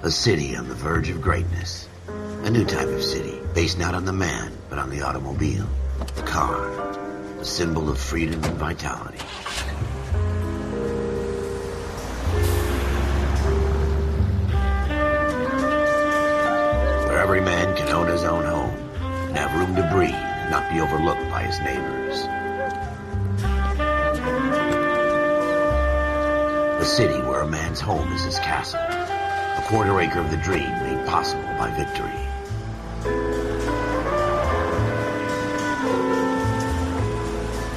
A city on the verge of greatness. A new type of city, based not on the man, but on the automobile. The car. The symbol of freedom and vitality. Where every man can own his own home, and have room to breathe, and not be overlooked by his neighbors. A city where a man's home is his castle. A quarter acre of the dream made possible by victory.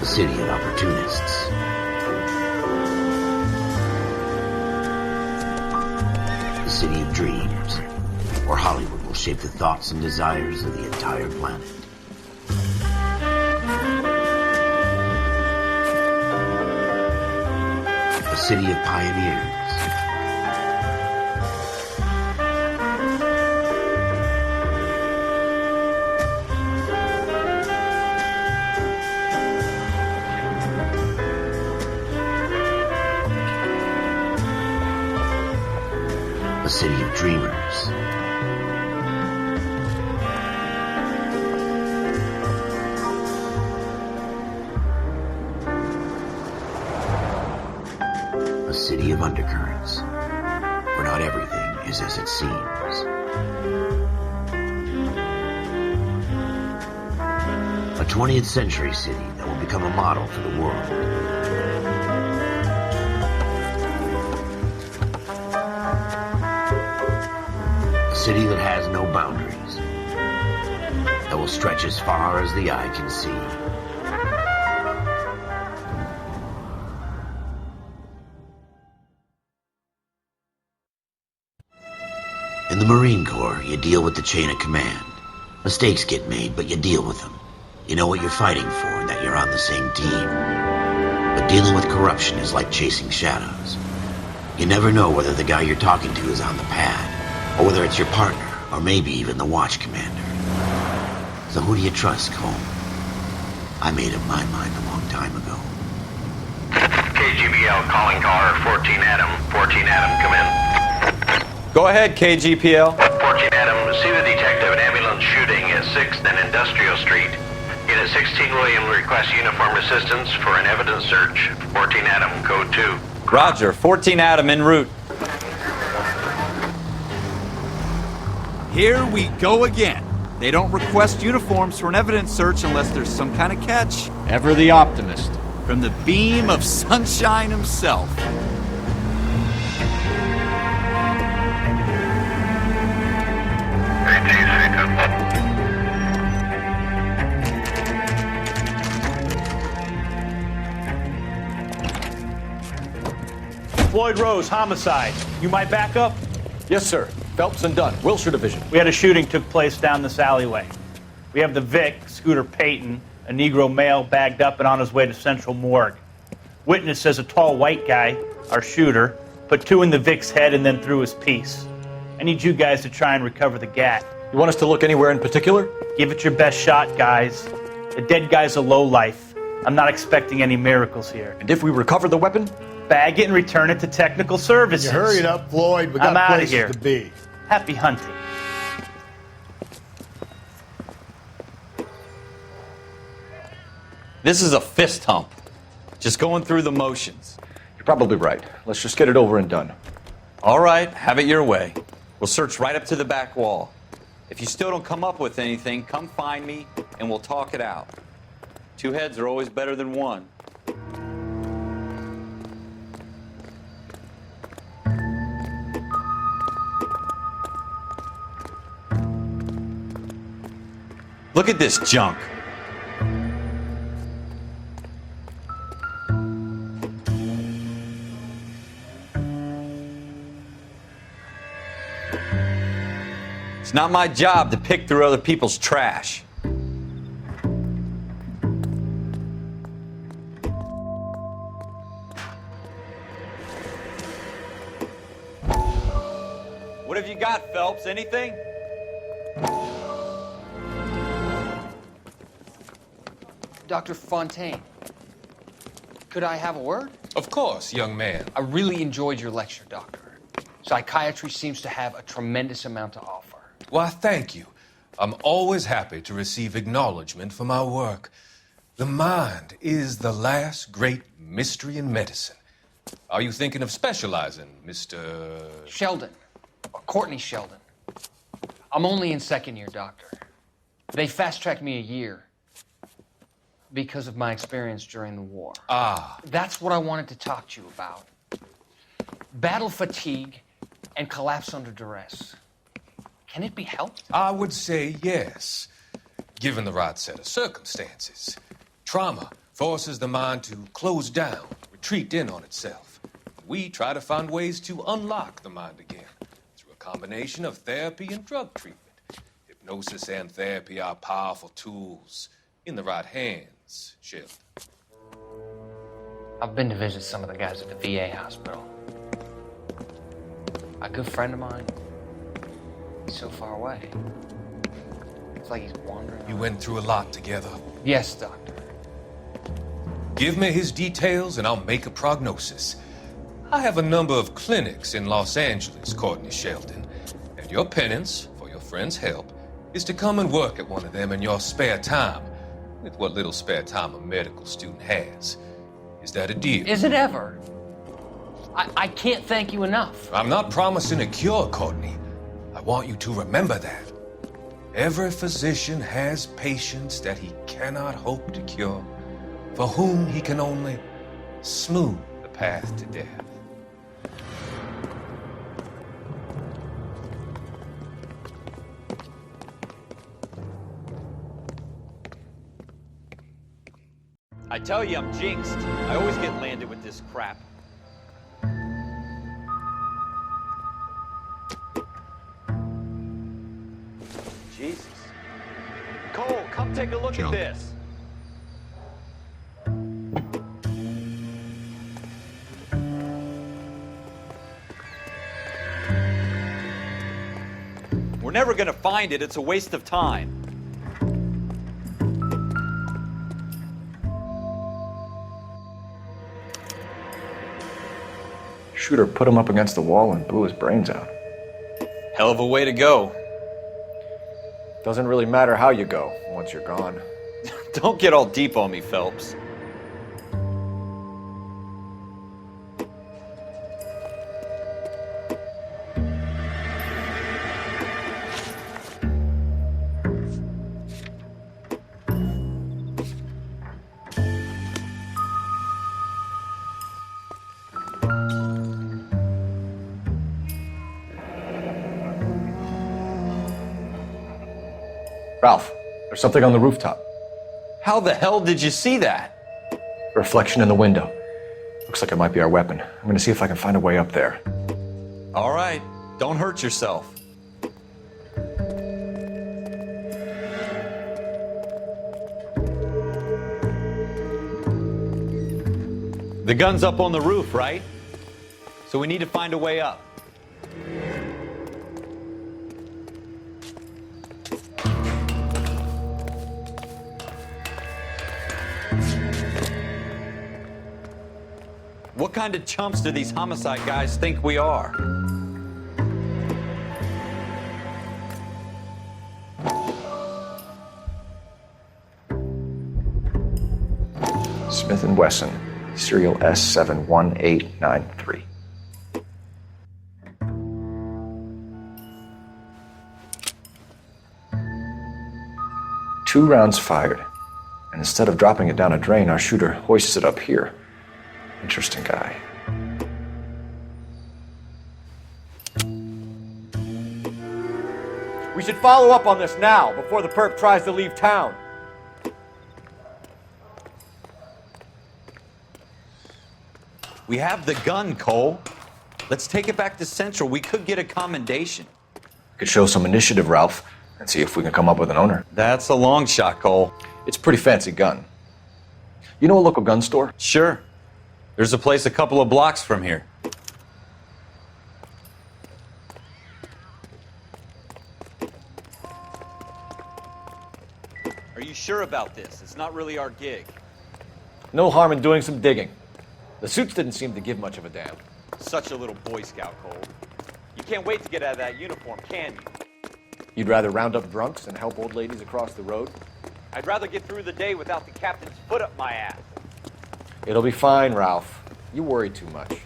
A city of opportunists. A city of dreams, where Hollywood will shape the thoughts and desires of the entire planet. A city of pioneers. A city of dreamers. A city of undercurrents, where not everything is as it seems. A 20th century city that will become a model for the world. A city that has no boundaries, that will stretch as far as the eye can see. In the Marine Corps, you deal with the chain of command. Mistakes get made, but you deal with them. You know what you're fighting for and that you're on the same team. But dealing with corruption is like chasing shadows. You never know whether the guy you're talking to is on the pad, or whether it's your partner, or maybe even the watch commander. So who do you trust, Cole? I made up my mind a long time ago. KGBL calling car 14 Adam. 14 Adam, come in. Go ahead, KGPL. 14 Adam, see the detective, an ambulance shooting at 6th and Industrial Street. Unit 16 William requests uniform assistance for an evidence search. 14 Adam, code 2. Roger, 14 Adam en route. Here we go again. They don't request uniforms for an evidence search unless there's some kind of catch. Ever the optimist. From the beam of sunshine himself. Floyd Rose, homicide. You might back up? Yes, sir. Phelps and Dunn, Wilshire Division. We had a shooting took place down this alleyway. We have the Vic, Scooter Payton, a Negro male bagged up and on his way to Central Morgue. Witness says a tall white guy, our shooter, put 2 in the Vic's head and then threw his piece. I need you guys to try and recover the gat. You want us to look anywhere in particular? Give it your best shot, guys. The dead guy's a lowlife. I'm not expecting any miracles here. And if we recover the weapon? Bag it and return it to technical services. You hurry it up, Floyd. We I'm got outta places here. to be. Happy hunting. This is a fist hump. Just going through the motions. You're probably right. Let's just get it over and done. All right, have it your way. We'll search right up to the back wall. If you still don't come up with anything, come find me and we'll talk it out. 2 heads are always better than 1. Look at this junk. It's not my job to pick through other people's trash. What have you got, Phelps? Anything? Dr. Fontaine, could I have a word? Of course, young man. I really enjoyed your lecture, Doctor. Psychiatry seems to have a tremendous amount to offer. Why, thank you. I'm always happy to receive acknowledgement for my work. The mind is the last great mystery in medicine. Are you thinking of specializing, Mr. Sheldon, or Courtney Sheldon. I'm only in second year, Doctor. They fast-tracked me a year because of my experience during the war. Ah. That's what I wanted to talk to you about. Battle fatigue and collapse under duress. Can it be helped? I would say yes, given the right set of circumstances. Trauma forces the mind to close down, retreat in on itself. We try to find ways to unlock the mind again through a combination of therapy and drug treatment. Hypnosis and therapy are powerful tools in the right hands, Sheldon. I've been to visit some of the guys at the VA hospital. A good friend of mine, he's so far away. It's like he's wandering. You went through a lot together. Yes, Doctor. Give me his details and I'll make a prognosis. I have a number of clinics in Los Angeles, Courtney Sheldon, and your penance, for your friend's help, is to come and work at one of them in your spare time, with what little spare time a medical student has. Is that a deal? Is it ever? I can't thank you enough. I'm not promising a cure, Courtney. I want you to remember that. Every physician has patients that he cannot hope to cure, for whom he can only smooth the path to death. I tell you, I'm jinxed. I always get landed with this crap. Jesus. Cole, come take a look at this. We're never gonna find it. It's a waste of time. Shooter put him up against the wall and blew his brains out. Hell of a way to go. Doesn't really matter how you go once you're gone. Don't get all deep on me, Phelps. Ralph, there's something on the rooftop. How the hell did you see that? A reflection in the window. Looks like it might be our weapon. I'm gonna see if I can find a way up there. All right, don't hurt yourself. The gun's up on the roof, right? So we need to find a way up. What kind of chumps do these homicide guys think we are? Smith & Wesson, serial S71893. Two rounds fired, and instead of dropping it down a drain, our shooter hoists it up here. Interesting guy. We should follow up on this now, before the perp tries to leave town. We have the gun, Cole. Let's take it back to Central. We could get a commendation. We could show some initiative, Ralph, and see if we can come up with an owner. That's a long shot, Cole. It's a pretty fancy gun. You know a local gun store? Sure. There's a place a couple of blocks from here. Are you sure about this? It's not really our gig. No harm in doing some digging. The suits didn't seem to give much of a damn. Such a little Boy Scout, Cole. You can't wait to get out of that uniform, can you? You'd rather round up drunks and help old ladies across the road? I'd rather get through the day without the captain's foot up my ass. It'll be fine, Ralph. You worry too much.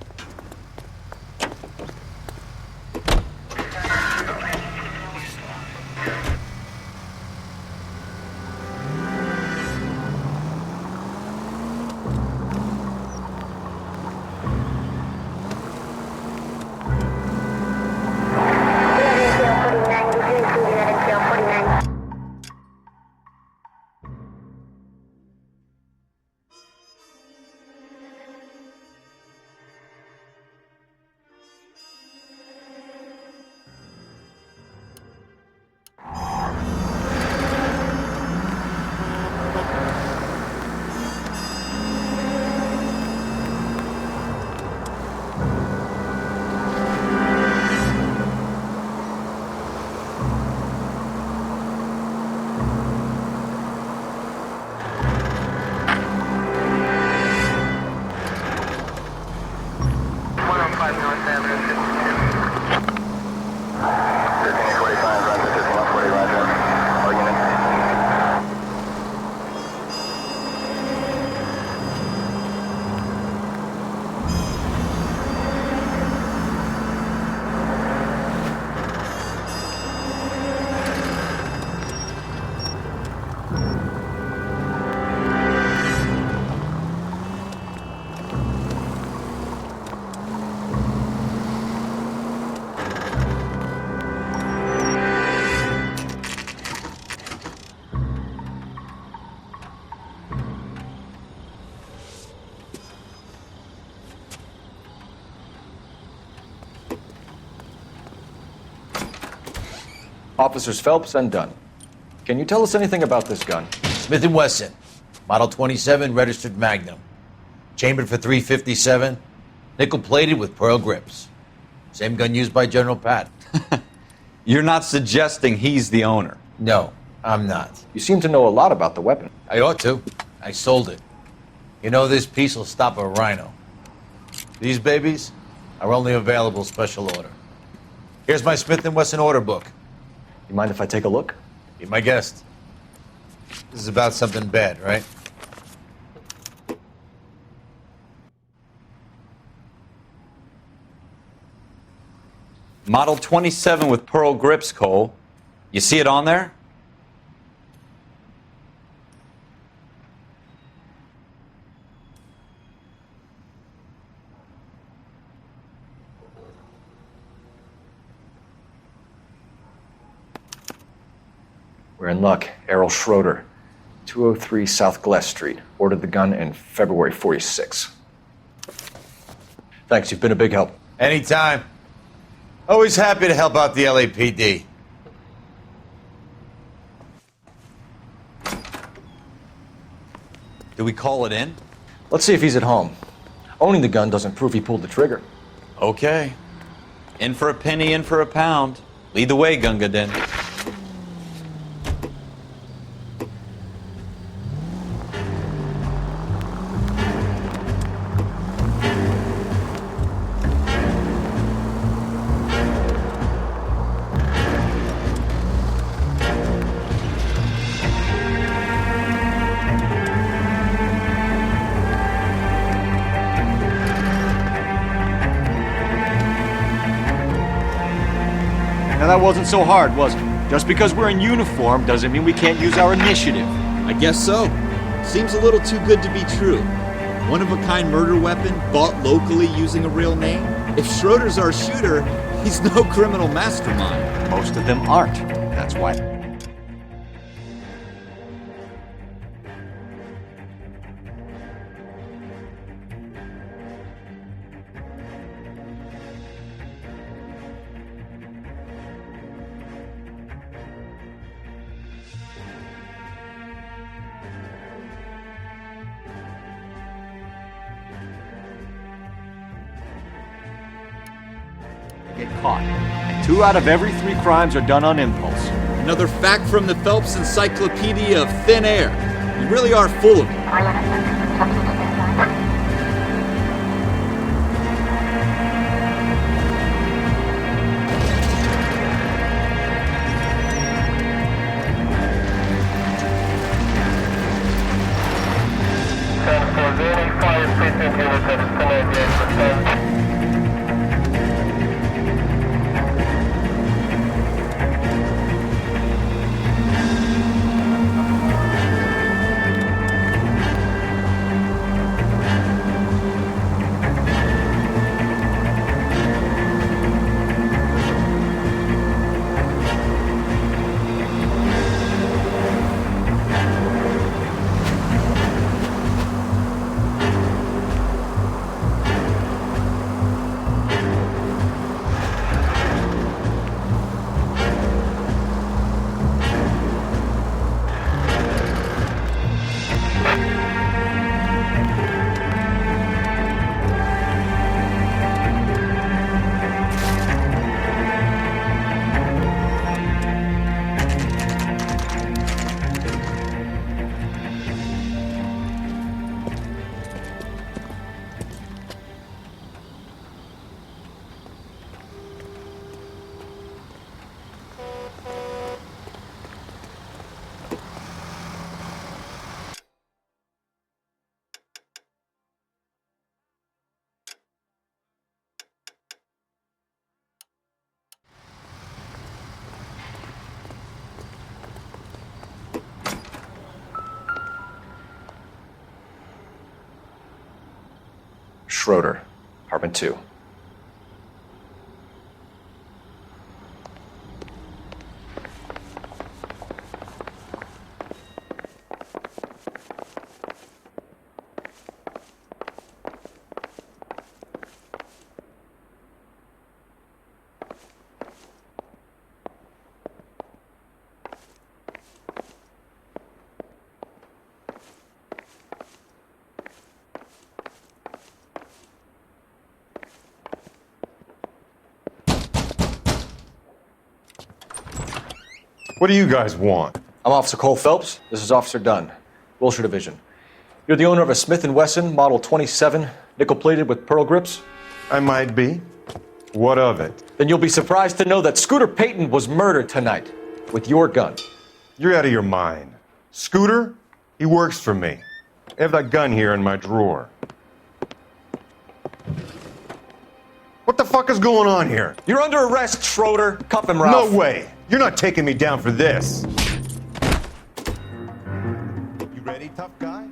Officers Phelps and Dunn. Can you tell us anything about this gun? Smith & Wesson, Model 27, registered Magnum. Chambered for .357, nickel-plated with pearl grips. Same gun used by General Patton. You're not suggesting he's the owner? No, I'm not. You seem to know a lot about the weapon. I ought to. I sold it. You know, this piece will stop a rhino. These babies are only available special order. Here's my Smith & Wesson order book. You mind if I take a look? Be my guest. This is about something bad, right? Model 27 with pearl grips, Cole. You see it on there? We're in luck. Errol Schroeder, 203 South Glass Street. Ordered the gun in February 46. Thanks, you've been a big help. Anytime. Always happy to help out the LAPD. Do we call it in? Let's see if he's at home. Owning the gun doesn't prove he pulled the trigger. Okay. In for a penny, in for a pound. Lead the way, Gunga Din. Now that wasn't so hard, was it? Just because we're in uniform doesn't mean we can't use our initiative. I guess so. Seems a little too good to be true. One-of-a-kind murder weapon bought locally using a real name? If Schroeder's our shooter, he's no criminal mastermind. Most of them aren't. That's why. Get caught. And 2 out of every 3 crimes are done on impulse. Another fact from the Phelps Encyclopedia of Thin Air. You really are full of it. Schroeder, apartment 2. What do you guys want? I'm Officer Cole Phelps. This is Officer Dunn, Wilshire Division. You're the owner of a Smith & Wesson Model 27, nickel-plated with pearl grips? I might be. What of it? Then you'll be surprised to know that Scooter Payton was murdered tonight with your gun. You're out of your mind. Scooter? He works for me. I have that gun here in my drawer. What the fuck is going on here? You're under arrest, Schroeder. Cuff him, Ralph. No way! You're not taking me down for this! You ready, tough guy?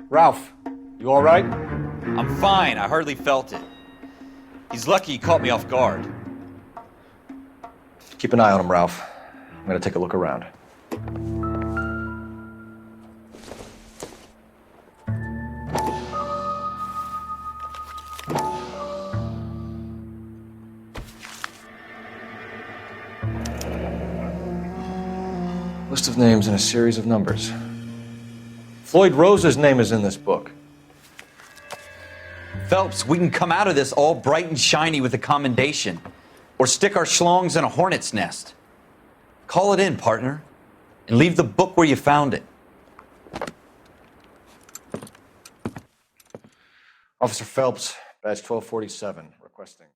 Ralph, you all right? I'm fine. I hardly felt it. He's lucky he caught me off guard. Keep an eye on him, Ralph. I'm gonna take a look around. List of names and a series of numbers. Floyd Rose's name is in this book. Phelps, we can come out of this all bright and shiny with a commendation. Or stick our schlongs in a hornet's nest. Call it in, partner. And leave the book where you found it. Officer Phelps, badge 1247, requesting.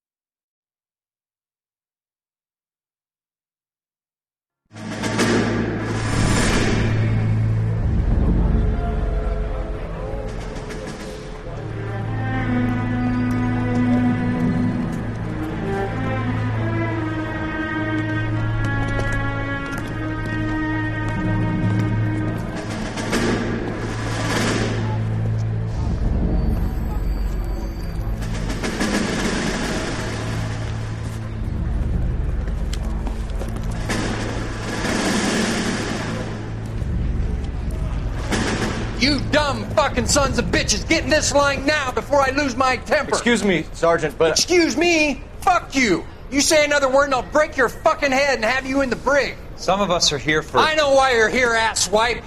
You dumb fucking sons of bitches, get in this line now before I lose my temper. Excuse me, Sergeant, but... Excuse me? Fuck you. You say another word and I'll break your fucking head and have you in the brig. Some of us are here for... I know why you're here, asswipe.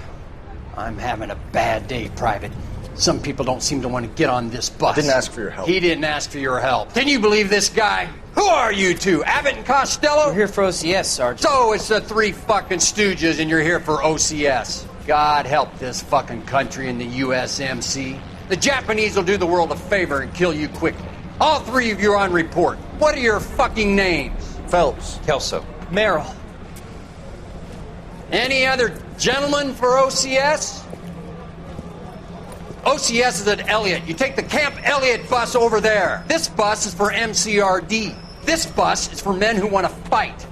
I'm having a bad day, Private. Some people don't seem to want to get on this bus. I didn't ask for your help. He didn't ask for your help. Can you believe this guy? Who are you two? Abbott and Costello? We're here for OCS, Sergeant. So it's the three fucking stooges and you're here for OCS. God help this fucking country and the USMC. The Japanese will do the world a favor and kill you quickly. All three of you are on report. What are your fucking names? Phelps. Kelso. Merrill. Any other gentlemen for OCS? OCS is at Elliott. You take the Camp Elliott bus over there. This bus is for MCRD. This bus is for men who want to fight.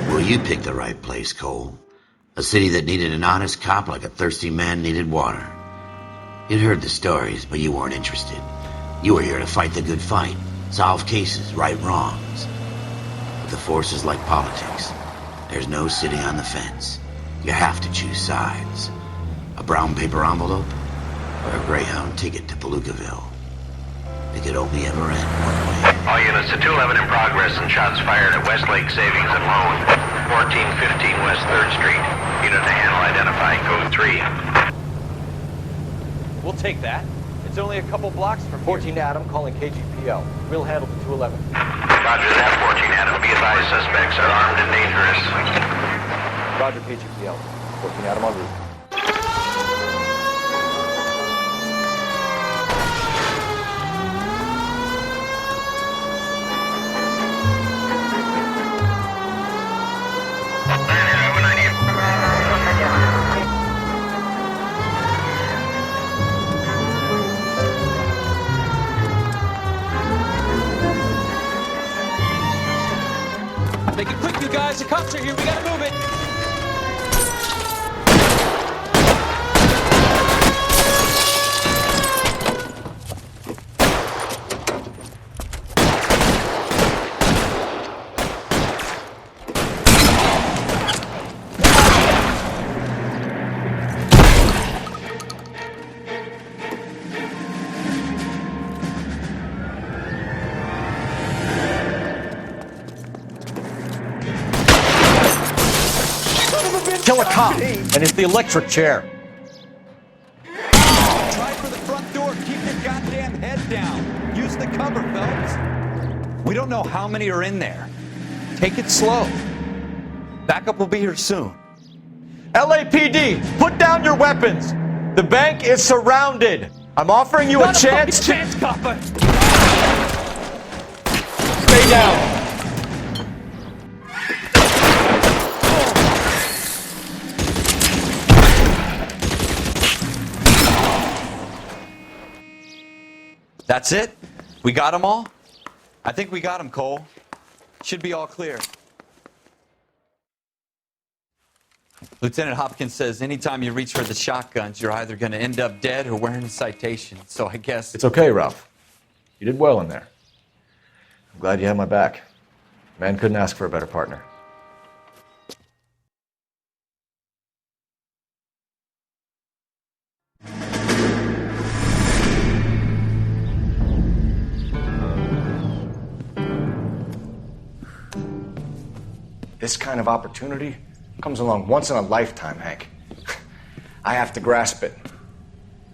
Well, you picked the right place, Cole. A city that needed an honest cop like a thirsty man needed water. You'd heard the stories, but you weren't interested. You were here to fight the good fight, solve cases, right wrongs. But the force is like politics. There's no sitting on the fence. You have to choose sides. A brown paper envelope or a Greyhound ticket to Palookaville. It could only ever end one way. All units to 211 in progress and shots fired at Westlake Savings and Loan, 1415 West 3rd Street. Unit to handle identifying code 3. We'll take that. It's only a couple blocks from 14 Adam calling KGPL. We'll handle the 211. Roger that, 14 Adam. Be advised, suspects are armed and dangerous. Roger, KGPL. 14 Adam en route. Make it quick, you guys. The cops are here. We gotta move it. Kill a cop, and it's the electric chair. Try for the front door. Keep your goddamn head down. Use the cover, Phelps. We don't know how many are in there. Take it slow. Backup will be here soon. LAPD, put down your weapons. The bank is surrounded. I'm offering you a chance to... chance, copper. Stay down. That's it? We got them all? I think we got them, Cole. Should be all clear. Lieutenant Hopkins says anytime you reach for the shotguns, you're either going to end up dead or wearing a citation. So I guess... It's okay, Ralph. You did well in there. I'm glad you had my back. Man couldn't ask for a better partner. This kind of opportunity comes along once in a lifetime, Hank. I have to grasp it.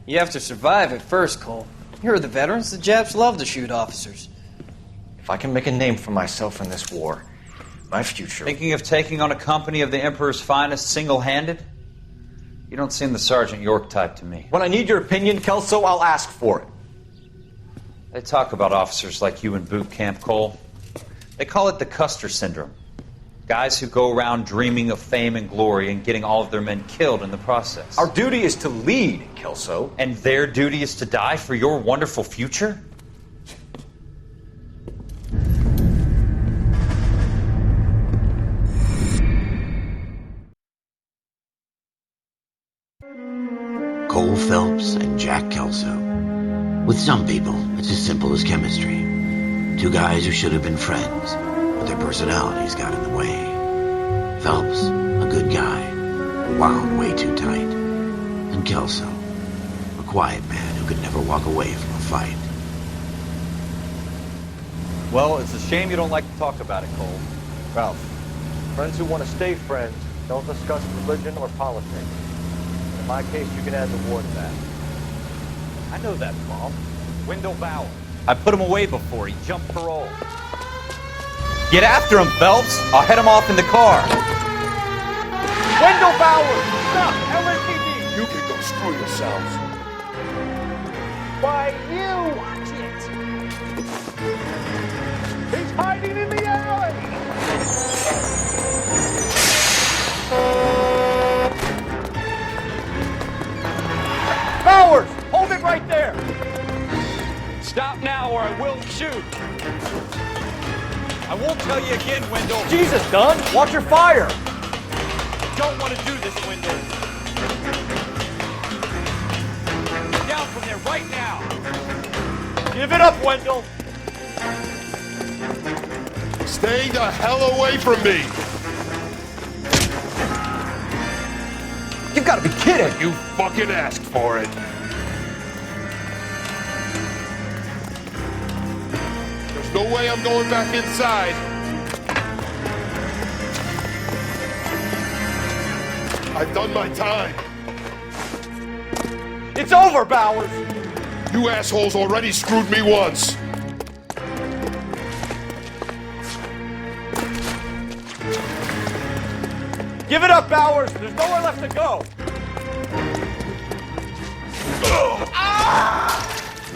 You have to survive it first, Cole. Here are the veterans. The Japs love to shoot officers. If I can make a name for myself in this war, my future... Thinking of taking on a company of the Emperor's finest single-handed? You don't seem the Sergeant York type to me. When I need your opinion, Kelso, I'll ask for it. They talk about officers like you in boot camp, Cole. They call it the Custer Syndrome. Guys who go around dreaming of fame and glory and getting all of their men killed in the process. Our duty is to lead, Kelso. And their duty is to die for your wonderful future? Cole Phelps and Jack Kelso. With some people, it's as simple as chemistry. Two guys who should have been friends, but their personalities got in the way. Phelps, a good guy, wound way too tight. And Kelso, a quiet man who could never walk away from a fight. Well, it's a shame you don't like to talk about it, Cole. Ralph, Friends who want to stay friends don't discuss religion or politics. In my case, you can add the war to that. I know that, Bob. Wendell Bauer. I put him away before. He jumped parole. Get after him, Phelps. I'll head him off in the car. Wendell Bauer! Stop! LAPD! You can go screw yourselves. Why, you watch it! He's hiding in the alley! Bowers! Hold it right there! Stop now or I will shoot. I won't tell you again, Wendell. Jesus, Dunn! Watch your fire! Don't want to do this, Wendell. Down from there right now. Give it up, Wendell! Stay the hell away from me! You've got to be kidding! You fucking asked for it. There's no way I'm going back inside. I've done my time. It's over, Bowers! You assholes already screwed me once. Give it up, Bowers! There's nowhere left to go!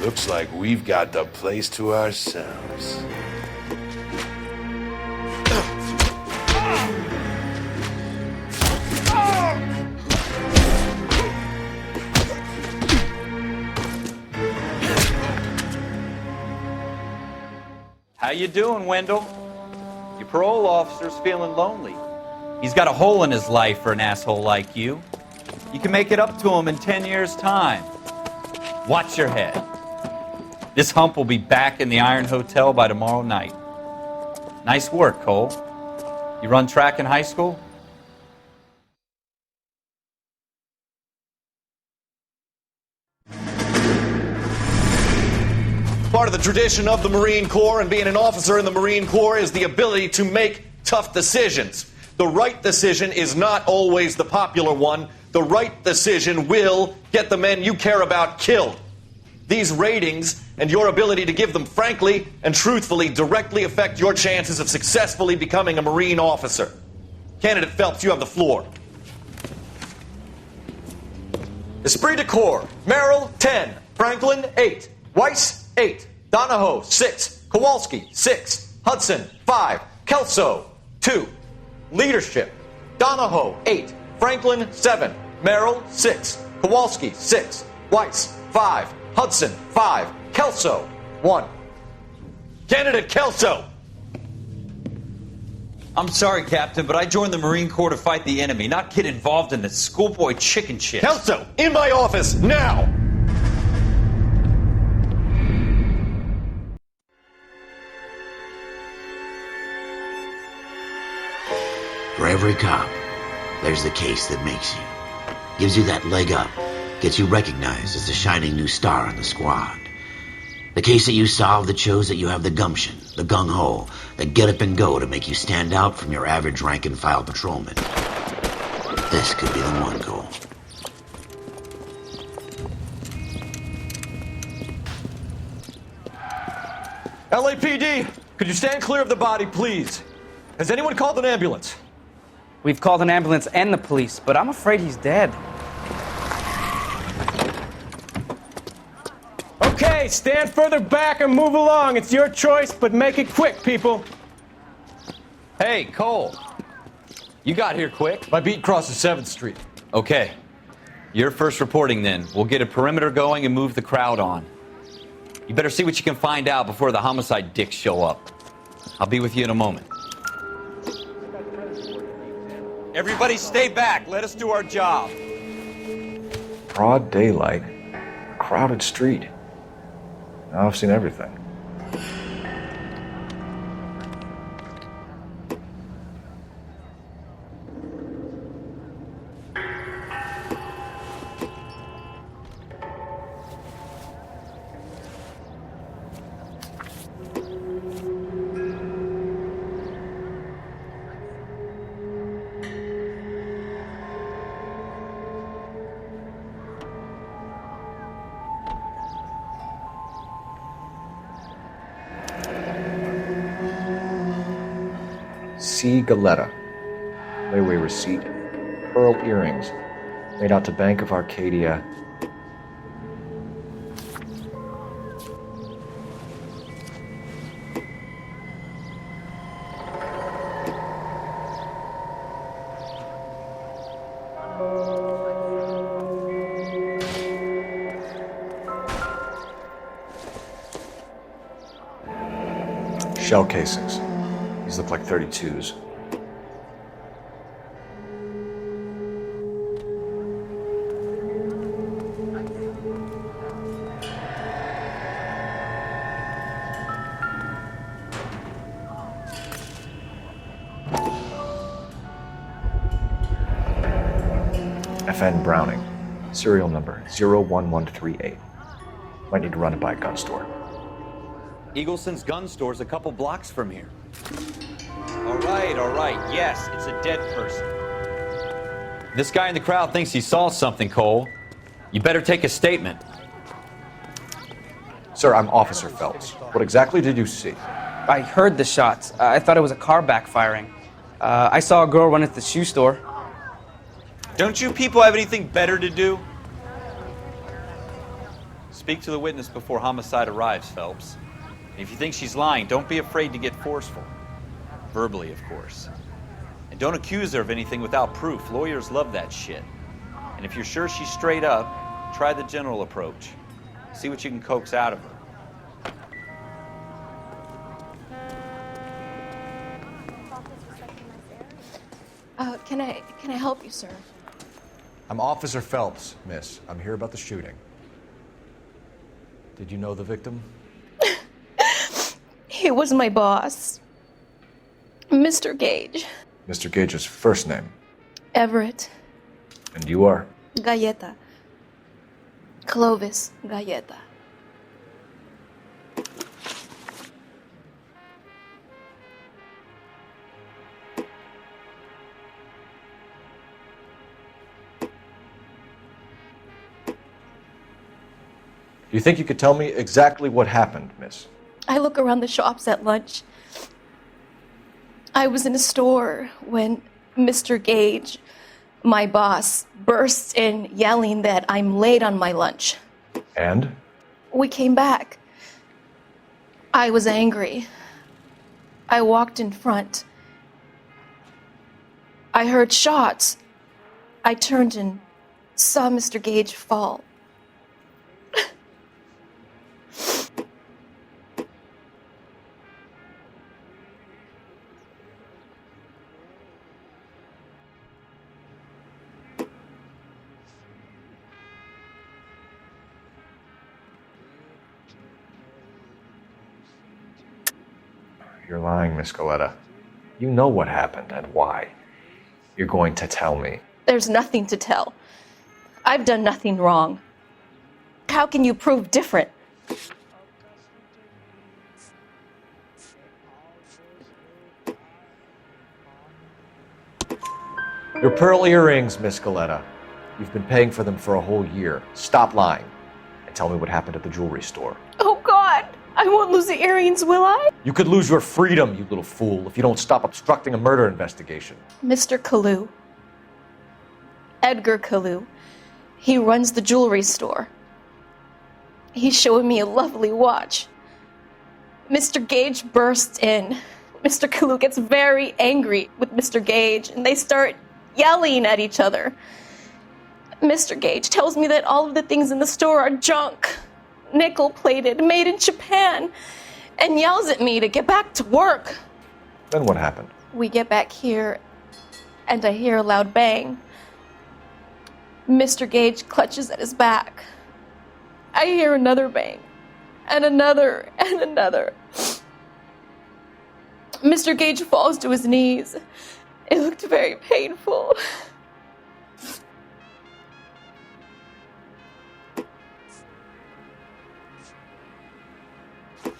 Looks like we've got the place to ourselves. How you doing, Wendell? Your parole officer's feeling lonely. He's got a hole in his life for an asshole like you. You can make it up to him in 10 years' time. Watch your head. This hump will be back in the Iron Hotel by tomorrow night. Nice work, Cole. You run track in high school? Part of the tradition of the Marine Corps and being an officer in the Marine Corps is the ability to make tough decisions. The right decision is not always the popular one. The right decision will get the men you care about killed. These ratings and your ability to give them frankly and truthfully directly affect your chances of successfully becoming a Marine officer. Candidate Phelps, you have the floor. Esprit de Corps, Merrill, 10. Franklin, 8. Weiss, 8. Donahoe, 6. Kowalski, 6. Hudson, 5. Kelso, 2. Leadership, Donahoe, 8. Franklin, 7. Merrill, 6. Kowalski, 6. Weiss, 5. Hudson, 5. Kelso, 1. Candidate Kelso. I'm sorry, Captain, but I joined the Marine Corps to fight the enemy, not get involved in this schoolboy chicken shit. Kelso, in my office, now! For every cop, there's the case that makes you. Gives you that leg up. Gets you recognized as the shining new star on the squad. The case that you solve that shows that you have the gumption, the gung-ho, the get up and go to make you stand out from your average rank-and-file patrolman. This could be the one, Cole. LAPD, could you stand clear of the body, please? Has anyone called an ambulance? We've called an ambulance and the police, but I'm afraid he's dead. Okay, stand further back and move along. It's your choice, but make it quick, people. Hey, Cole. You got here quick. My beat crosses 7th Street. Okay. You're first reporting then. We'll get a perimeter going and move the crowd on. You better see what you can find out before the homicide dicks show up. I'll be with you in a moment. Everybody stay back. Let us do our job. Broad daylight, crowded street. Now I've seen everything. C. Galetta. Layaway receipt. Pearl earrings. Made out to Bank of Arcadia. Shell casings. These look like 32s. FN Browning. Serial number 01138. Might need to run it by a gun store. Eagleson's gun store's a couple blocks from here. All right. Yes, it's a dead person. This guy in the crowd thinks he saw something, Cole. You better take a statement. Sir, I'm Officer Phelps. What exactly did you see? I heard the shots. I thought it was a car backfiring. I saw a girl run into the shoe store. Don't you people have anything better to do? Speak to the witness before homicide arrives, Phelps. And if you think she's lying, don't be afraid to get forceful. Verbally, of course. And don't accuse her of anything without proof. Lawyers love that shit. And if you're sure she's straight up, try the general approach. See what you can coax out of her. Can I help you, sir? I'm Officer Phelps, miss. I'm here about the shooting. Did you know the victim? He was my boss, Mr. Gage. Mr. Gage's first name. Everett. And you are? Galleta. Clovis Galleta. Do you think you could tell me exactly what happened, miss? I look around the shops at lunch. I was in a store when Mr. Gage, my boss, bursts in yelling that I'm late on my lunch. And? We came back. I was angry. I walked in front. I heard shots. I turned and saw Mr. Gage fall. You're lying, Miss Galetta. You know what happened and why. You're going to tell me. There's nothing to tell. I've done nothing wrong. How can you prove different? Your pearl earrings, Miss Galetta. You've been paying for them for a whole year. Stop lying and tell me what happened at the jewelry store. Oh, God! I won't lose the earrings, will I? You could lose your freedom, you little fool, if you don't stop obstructing a murder investigation. Mr. Kalu. Edgar Kalu. He runs the jewelry store. He's showing me a lovely watch. Mr. Gage bursts in. Mr. Kalu gets very angry with Mr. Gage, and they start yelling at each other. Mr. Gage tells me that all of the things in the store are junk, nickel-plated, made in Japan, and yells at me to get back to work. Then what happened? We get back here, and I hear a loud bang. Mr. Gage clutches at his back. I hear another bang, and another, and another. Mr. Gage falls to his knees. It looked very painful.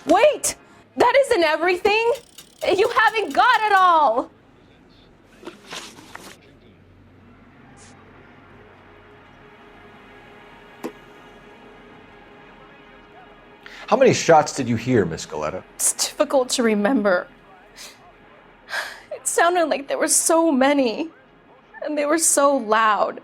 Wait! That isn't everything! You haven't got it all! How many shots did you hear, Miss Galetta? It's difficult to remember. It's sounded like there were so many, and they were so loud.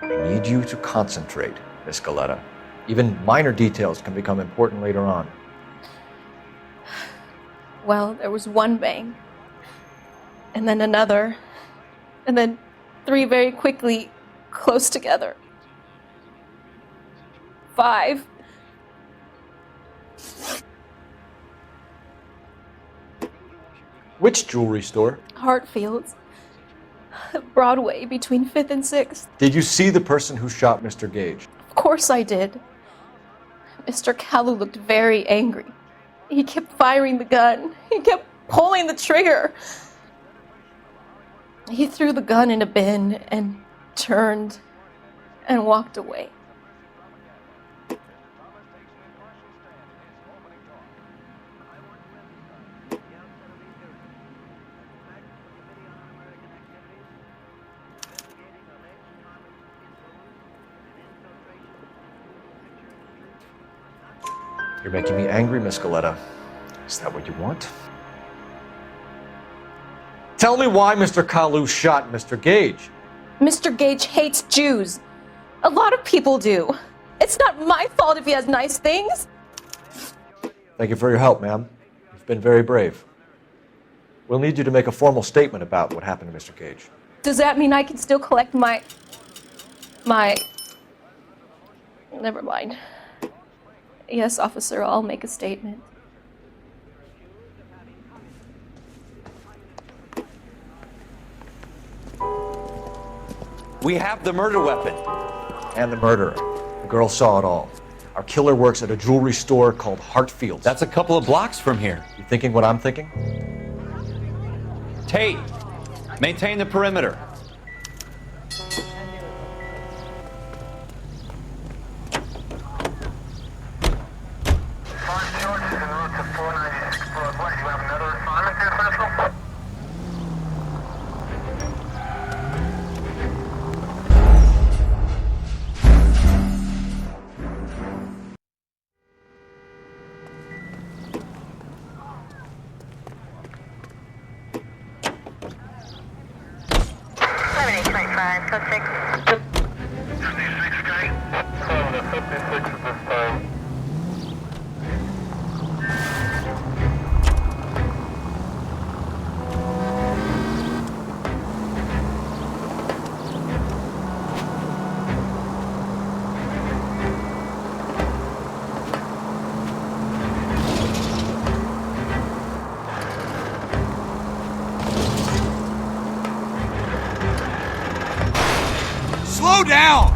I need you to concentrate, Miss Galetta. Even minor details can become important later on. Well, there was one bang, and then another, and then 3 very quickly, close together. 5. Which jewelry store? Hartfield's. Broadway, between 5th and 6th. Did you see the person who shot Mr. Gage? Of course I did. Mr. Kalu looked very angry. He kept firing the gun. He kept pulling the trigger. He threw the gun in a bin and turned and walked away. You're making me angry, Miss Galetta. Is that what you want? Tell me why Mr. Kalu shot Mr. Gage. Mr. Gage hates Jews. A lot of people do. It's not my fault if he has nice things. Thank you for your help, ma'am. You've been very brave. We'll need you to make a formal statement about what happened to Mr. Gage. Does that mean I can still collect my... Never mind. Yes, officer, I'll make a statement. We have the murder weapon. And the murderer. The girl saw it all. Our killer works at a jewelry store called Hartfield's. That's a couple of blocks from here. You thinking what I'm thinking? Tate, maintain the perimeter. Slow down!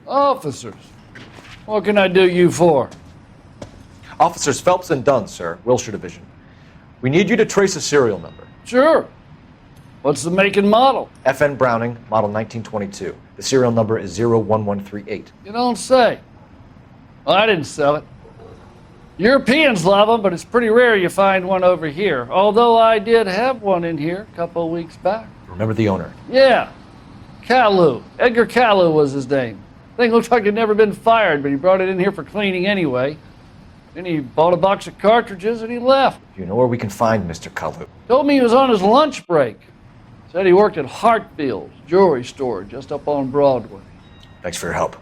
Officers, what can I do you for? Officers Phelps and Dunn, sir, Wilshire Division. We need you to trace a serial number. Sure. What's the make and model? FN Browning, model 1922. The serial number is 01138. You don't say. Well, I didn't sell it. Europeans love them, but it's pretty rare you find one over here. Although I did have one in here a couple of weeks back. Remember the owner? Yeah. Kalu. Edgar Kalu was his name. Thing looks like it'd never been fired, but he brought it in here for cleaning anyway. Then he bought a box of cartridges and he left. You know where we can find Mr. Kalu? Told me he was on his lunch break. Said he worked at Hartfield's jewelry store just up on Broadway. Thanks for your help.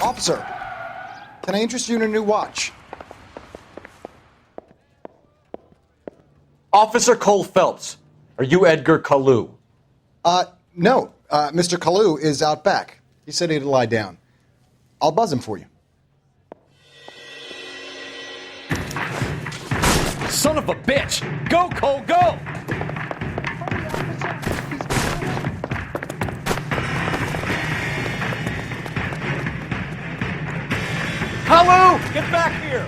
Officer, can I interest you in a new watch? Officer Cole Phelps, are you Edgar Kalu? No. Mr. Kalu is out back. He said he'd lie down. I'll buzz him for you. Son of a bitch! Go, Cole, go! Kalu, get back here!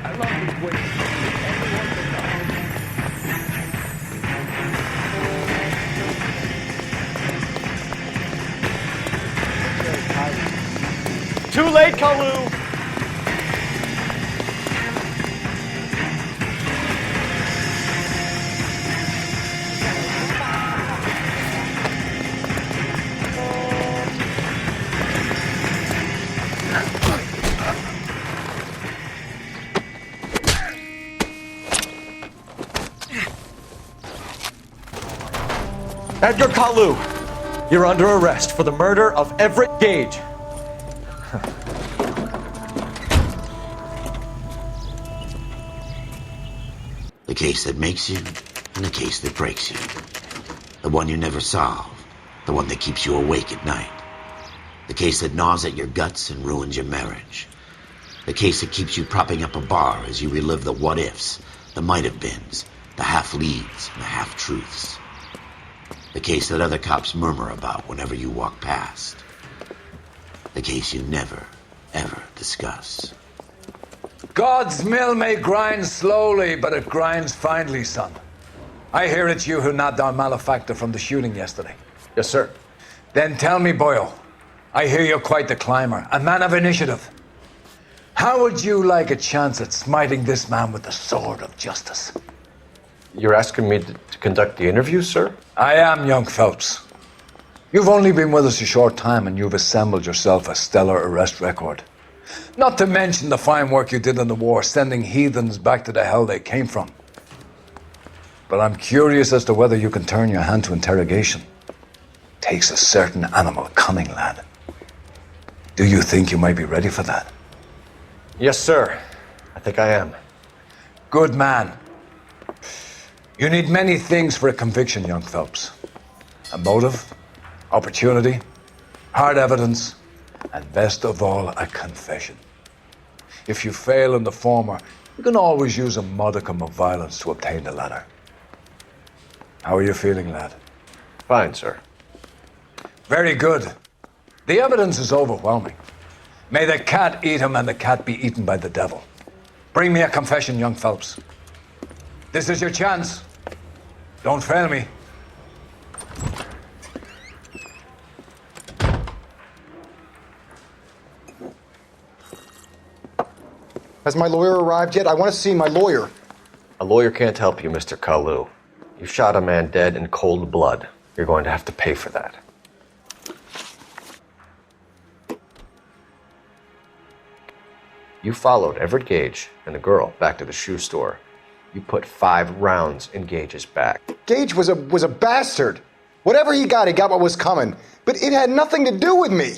I love these waiting. Too late, Kalu! Edgar Kalu, you're under arrest for the murder of Everett Gage. The case that makes you, and the case that breaks you. The one you never solve, the one that keeps you awake at night. The case that gnaws at your guts and ruins your marriage. The case that keeps you propping up a bar as you relive the what-ifs, the might-have-beens, the half-leads, and the half-truths. The case that other cops murmur about whenever you walk past. The case you never, ever discuss. God's mill may grind slowly, but it grinds finely, son. I hear it's you who nabbed our malefactor from the shooting yesterday. Yes, sir. Then tell me, boyo, I hear you're quite the climber, a man of initiative. How would you like a chance at smiting this man with the sword of justice? You're asking me to conduct the interview, sir? I am, young Phelps. You've only been with us a short time and you've assembled yourself a stellar arrest record. Not to mention the fine work you did in the war, sending heathens back to the hell they came from. But I'm curious as to whether you can turn your hand to interrogation. Takes a certain animal cunning, lad. Do you think you might be ready for that? Yes, sir. I think I am. Good man. You need many things for a conviction, young Phelps. A motive, opportunity, hard evidence, and best of all, a confession. If you fail in the former, you can always use a modicum of violence to obtain the latter. How are you feeling, lad? Fine, sir. Very good. The evidence is overwhelming. May the cat eat him and the cat be eaten by the devil. Bring me a confession, young Phelps. This is your chance. Don't fail me. Has my lawyer arrived yet? I want to see my lawyer. A lawyer can't help you, Mr. Kalu. You shot a man dead in cold blood. You're going to have to pay for that. You followed Everett Gage and the girl back to the shoe store. You put 5 rounds in Gage's back. Gage was a bastard. Whatever he got what was coming. But it had nothing to do with me.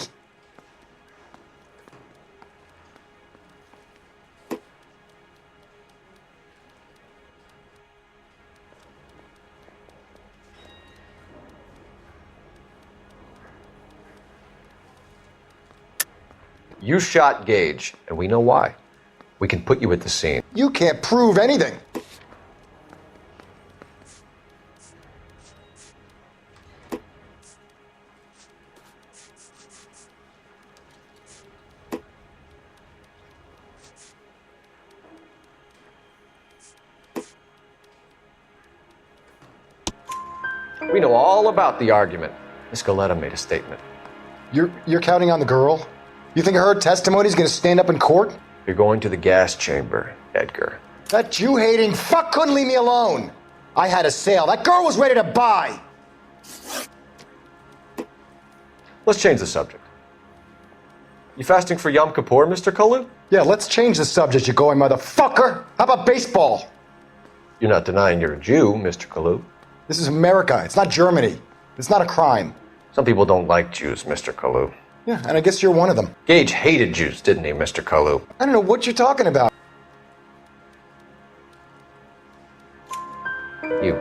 You shot Gage, and we know why. We can put you at the scene. You can't prove anything. We know all about the argument. Miss Galetta made a statement. You're counting on the girl? You think her testimony's gonna stand up in court? You're going to the gas chamber, Edgar. That Jew-hating fuck couldn't leave me alone. I had a sale. That girl was ready to buy. Let's change the subject. You fasting for Yom Kippur, Mr. Kalu? Yeah, let's change the subject, you going motherfucker. How about baseball? You're not denying you're a Jew, Mr. Kalu. This is America. It's not Germany. It's not a crime. Some people don't like Jews, Mr. Kalu. Yeah, and I guess you're one of them. Gage hated Jews, didn't he, Mr. Kalu? I don't know what you're talking about. You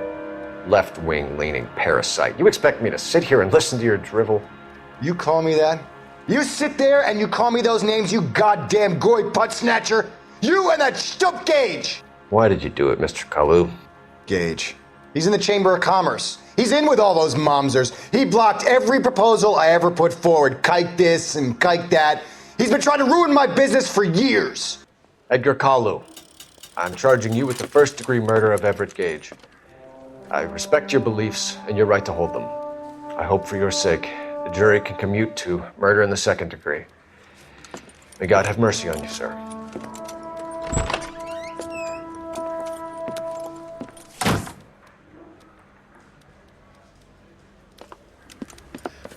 left-wing leaning parasite. You expect me to sit here and listen to your drivel? You call me that? You sit there and you call me those names, you goddamn goy putt snatcher? You and that stup Gage! Why did you do it, Mr. Kalu? Gage. He's in the Chamber of Commerce. He's in with all those momsers. He blocked every proposal I ever put forward. Kike this and kike that. He's been trying to ruin my business for years. Edgar Kalu, I'm charging you with the first-degree murder of Everett Gage. I respect your beliefs and your right to hold them. I hope for your sake the jury can commute to murder in the second degree. May God have mercy on you, sir.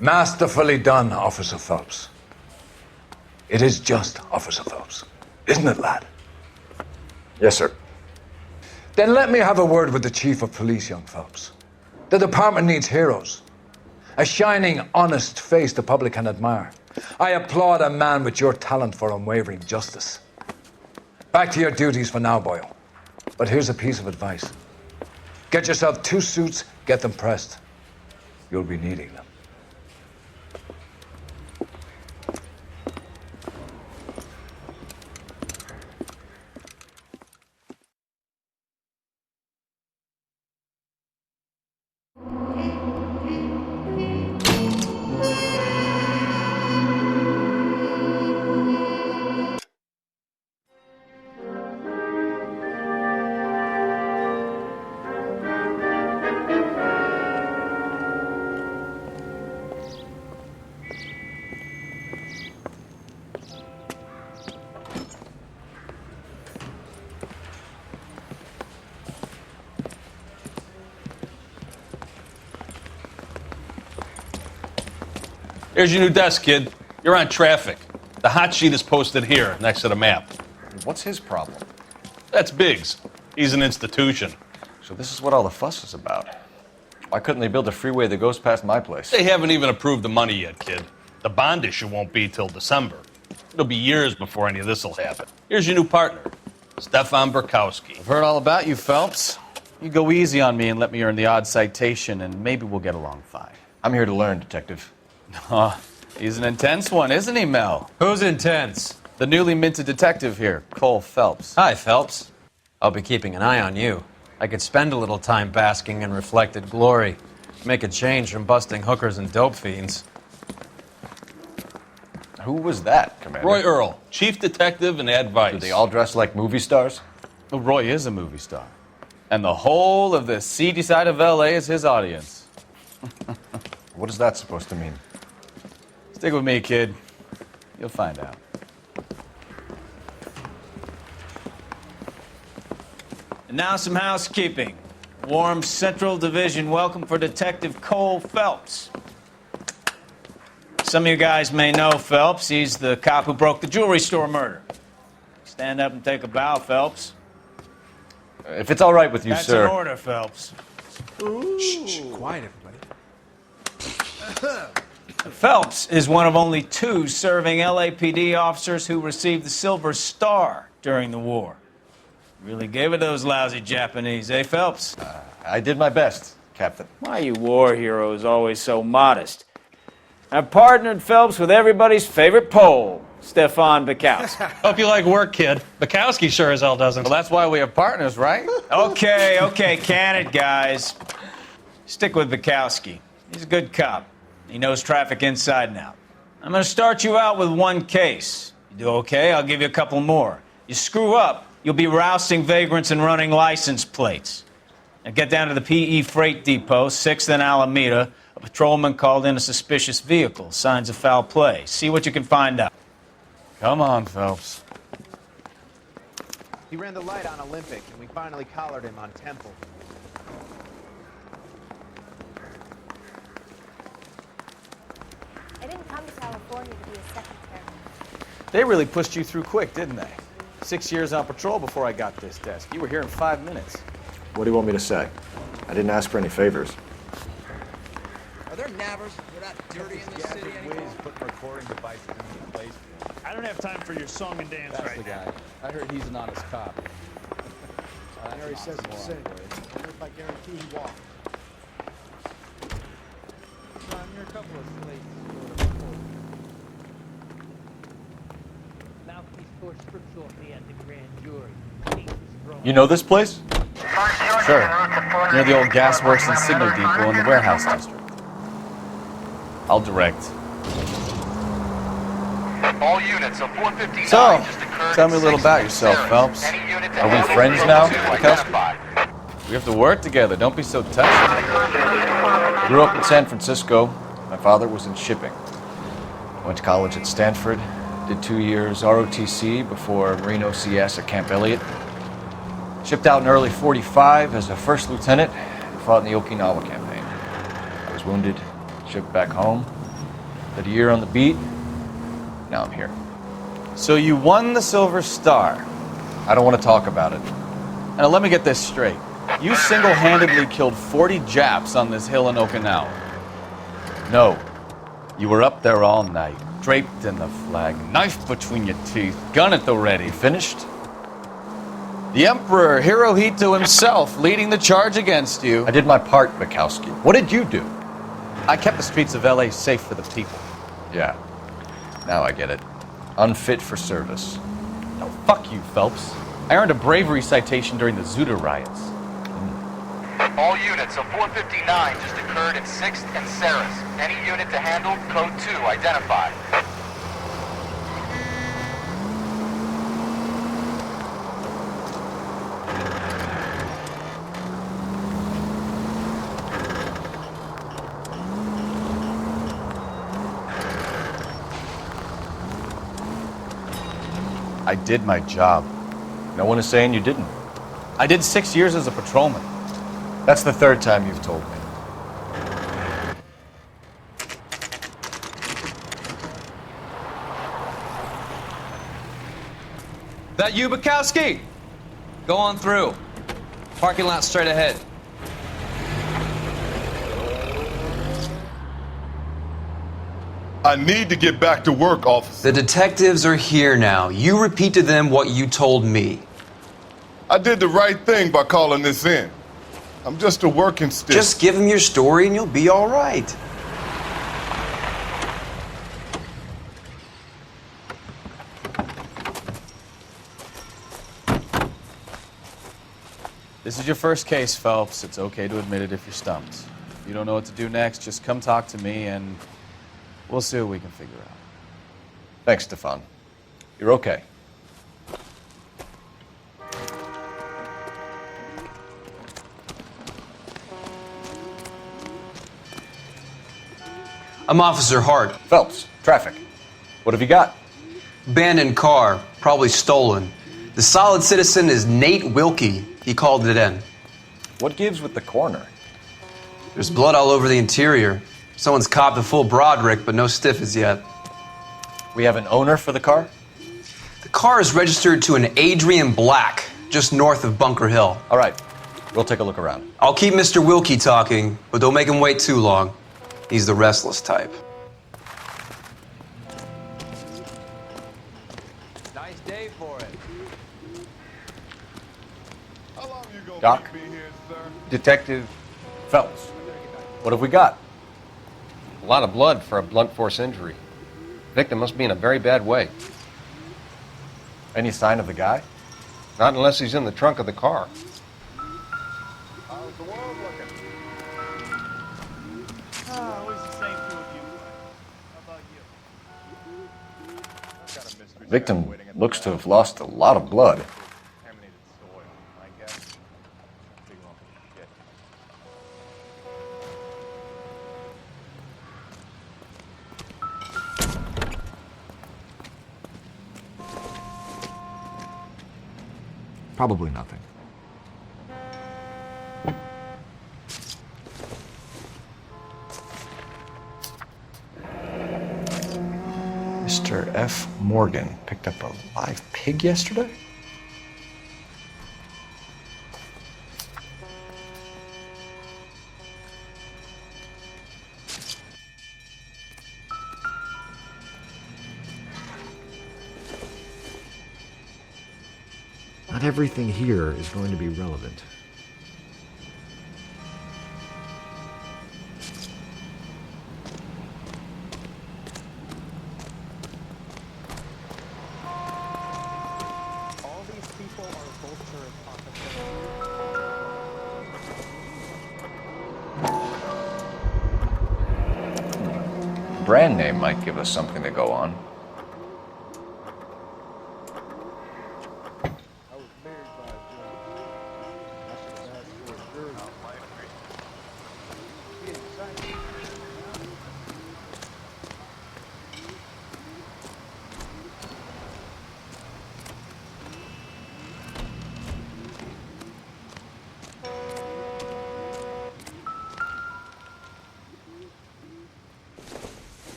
Masterfully done, Officer Phelps. It is just Officer Phelps, isn't it, lad? Yes, sir. Then let me have a word with the Chief of Police, young Phelps. The department needs heroes. A shining, honest face the public can admire. I applaud a man with your talent for unwavering justice. Back to your duties for now, Boyle. But here's a piece of advice. Get yourself 2 suits, get them pressed. You'll be needing them. Here's your new desk, kid. You're on traffic. The hot sheet is posted here, next to the map. What's his problem? That's Biggs. He's an institution. So this is what all the fuss is about. Why couldn't they build a freeway that goes past my place? They haven't even approved the money yet, kid. The bond issue won't be till December. It'll be years before any of this will happen. Here's your new partner, Stefan Burkowski. I've heard all about you, Phelps. You go easy on me and let me earn the odd citation, and maybe we'll get along fine. I'm here to learn, Detective. He's an intense one, isn't he, Mel? Who's intense? The newly minted detective here, Cole Phelps. Hi, Phelps. I'll be keeping an eye on you. I could spend a little time basking in reflected glory. Make a change from busting hookers and dope fiends. Who was that, Commander? Roy Earl, chief detective and advice. Do they all dress like movie stars? Well, Roy is a movie star. And the whole of the seedy side of L.A. is his audience. What is that supposed to mean? Stick with me, kid. You'll find out. And now some housekeeping. Warm Central Division welcome for Detective Cole Phelps. Some of you guys may know Phelps. He's the cop who broke the jewelry store murder. Stand up and take a bow, Phelps. If it's all right with you, That's sir. an order, Phelps. Shh, quiet, everybody. Phelps is one of only 2 serving LAPD officers who received the Silver Star during the war. Really gave it those lousy Japanese, eh, Phelps? I did my best, Captain. Why you war heroes always so modest? I've partnered Phelps with everybody's favorite Pole, Stefan Bukowski. Hope you like work, kid. Bukowski sure as hell doesn't. Well, that's why we have partners, right? Okay, can it, guys. Stick with Bukowski. He's a good cop. He knows traffic inside and out. I'm gonna start you out with 1 case. You do okay, I'll give you a couple more. You screw up, you'll be rousting vagrants and running license plates. Now get down to the PE Freight Depot, 6th and Alameda. A patrolman called in a suspicious vehicle. Signs of foul play. See what you can find out. Come on, Phelps. He ran the light on Olympic, and we finally collared him on Temple. I didn't come to California to be a secretary. They really pushed you through quick, didn't they? 6 years on patrol before I got this desk. You were here in 5 minutes. What do you want me to say? I didn't ask for any favors. Are there nabbers? They're not dirty in this city anymore. Putting recording devices in the place. I don't have time for your song and dance right now. I heard he's an honest cop. Mary says he's sick. I wonder if I guarantee he walked. John, you're a couple of slates. Now he's for scriptural me at the grand jury. You know this place? Sure. Near the old gas works and signal depot in the warehouse district. I'll direct. All units of 459 So, just occurred tell me a little about yourself, Phelps. Are we friends now, Kelso? We have to work together. Don't be so touchy. Grew up in San Francisco. My father was in shipping. Went to college at Stanford. Did 2 years ROTC before Marine OCS at Camp Elliott. Shipped out in early '45 as a first lieutenant and fought in the Okinawa campaign. I was wounded, shipped back home. Did a year on the beat. Now I'm here. So you won the Silver Star. I don't want to talk about it. Now let me get this straight. You single-handedly killed 40 Japs on this hill in Okinawa. No. You were up there all night, draped in the flag, knife between your teeth, gun at the ready. Finished? The Emperor Hirohito himself leading the charge against you. I did my part, Bukowski. What did you do? I kept the streets of L.A. safe for the people. Yeah. Now I get it. Unfit for service. No, fuck you, Phelps. I earned a bravery citation during the Zuda riots. All units of 459 just occurred in 6th and Saris. Any unit to handle, code 2 identified. I did my job. No one is saying you didn't. I did 6 years as a patrolman. That's the 3rd time you've told me. That you, Bukowski? Go on through. Parking lot straight ahead. I need to get back to work, officer. The detectives are here now. You repeat to them what you told me. I did the right thing by calling this in. I'm just a working stick. Just give them your story and you'll be all right. This is your first case, Phelps. It's okay to admit it if you're stumped. If you don't know what to do next, just come talk to me and we'll see what we can figure out. Thanks, Stefan. You're okay. I'm Officer Hart. Phelps, traffic. What have you got? Abandoned car, probably stolen. The solid citizen is Nate Wilkie. He called it in. What gives with the coroner? There's blood all over the interior. Someone's copped a full Broderick, but no stiff as yet. We have an owner for the car? The car is registered to an Adrian Black. just north of Bunker Hill. All right, we'll take a look around. I'll keep Mr. Wilkie talking, but don't make him wait too long. He's the restless type. Nice day for it. Doc? Detective Phelps. What have we got? A lot of blood for a blunt force injury. Victim must be in a very bad way. Any sign of the guy? Not unless he's in the trunk of the car. Always the same two of you. How about you? Victim looks to have lost a lot of blood. Probably nothing. Mr. F. Morgan picked up a live pig yesterday? Not everything here is going to be relevant. All these people are vulture apocalypse. Brand name might give us something to go on.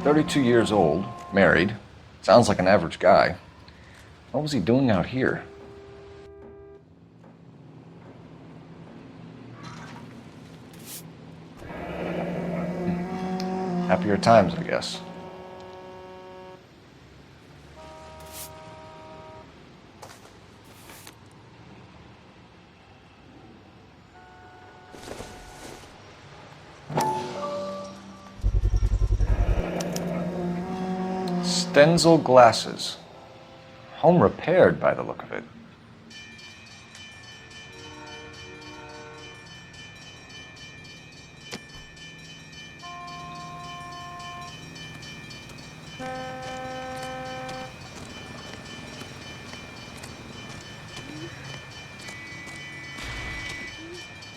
"32 years old, married. Sounds like an average guy. What was he doing out here?" Happier times, I guess. Stenzel glasses. Home repaired by the look of it.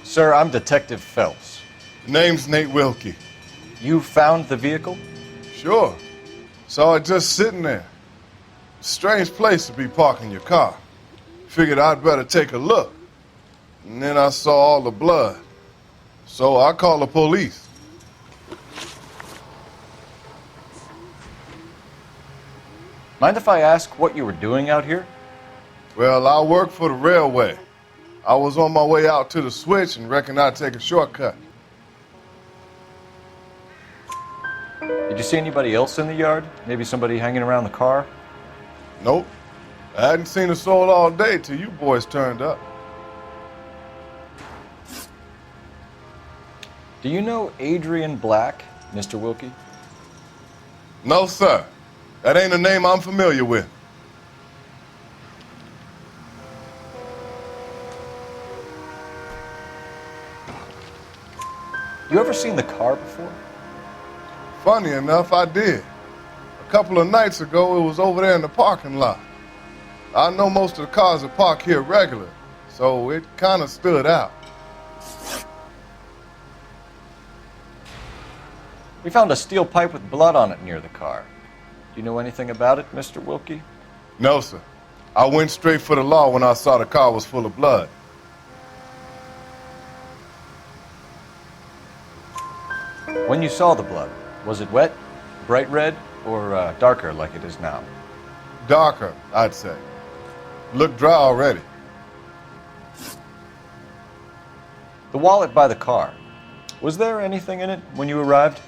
Sir, I'm Detective Phelps. Name's Nate Wilkie. You found the vehicle? Sure. Saw it just sitting there. Strange place to be parking your car. Figured I'd better take a look. And then I saw all the blood. So I called the police. Mind if I ask what you were doing out here? Well, I work for the railway. I was on my way out to the switch and reckoned I'd take a shortcut. Did you see anybody else in the yard? Maybe somebody hanging around the car? Nope. I hadn't seen a soul all day till you boys turned up. Do you know Adrian Black, Mr. Wilkie? No, sir. That ain't a name I'm familiar with. You ever seen the car before? Funny enough, I did. A couple of nights ago, it was over there in the parking lot. I know most of the cars are parked here regular, so it kind of stood out. We found a steel pipe with blood on it near the car. Do you know anything about it, Mr. Wilkie? No, sir. I went straight for the law when I saw the car was full of blood. When you saw the blood, Was it wet, bright red, or darker like it is now? Darker, I'd say. Look dry already. The wallet by the car. Was there anything in it when you arrived?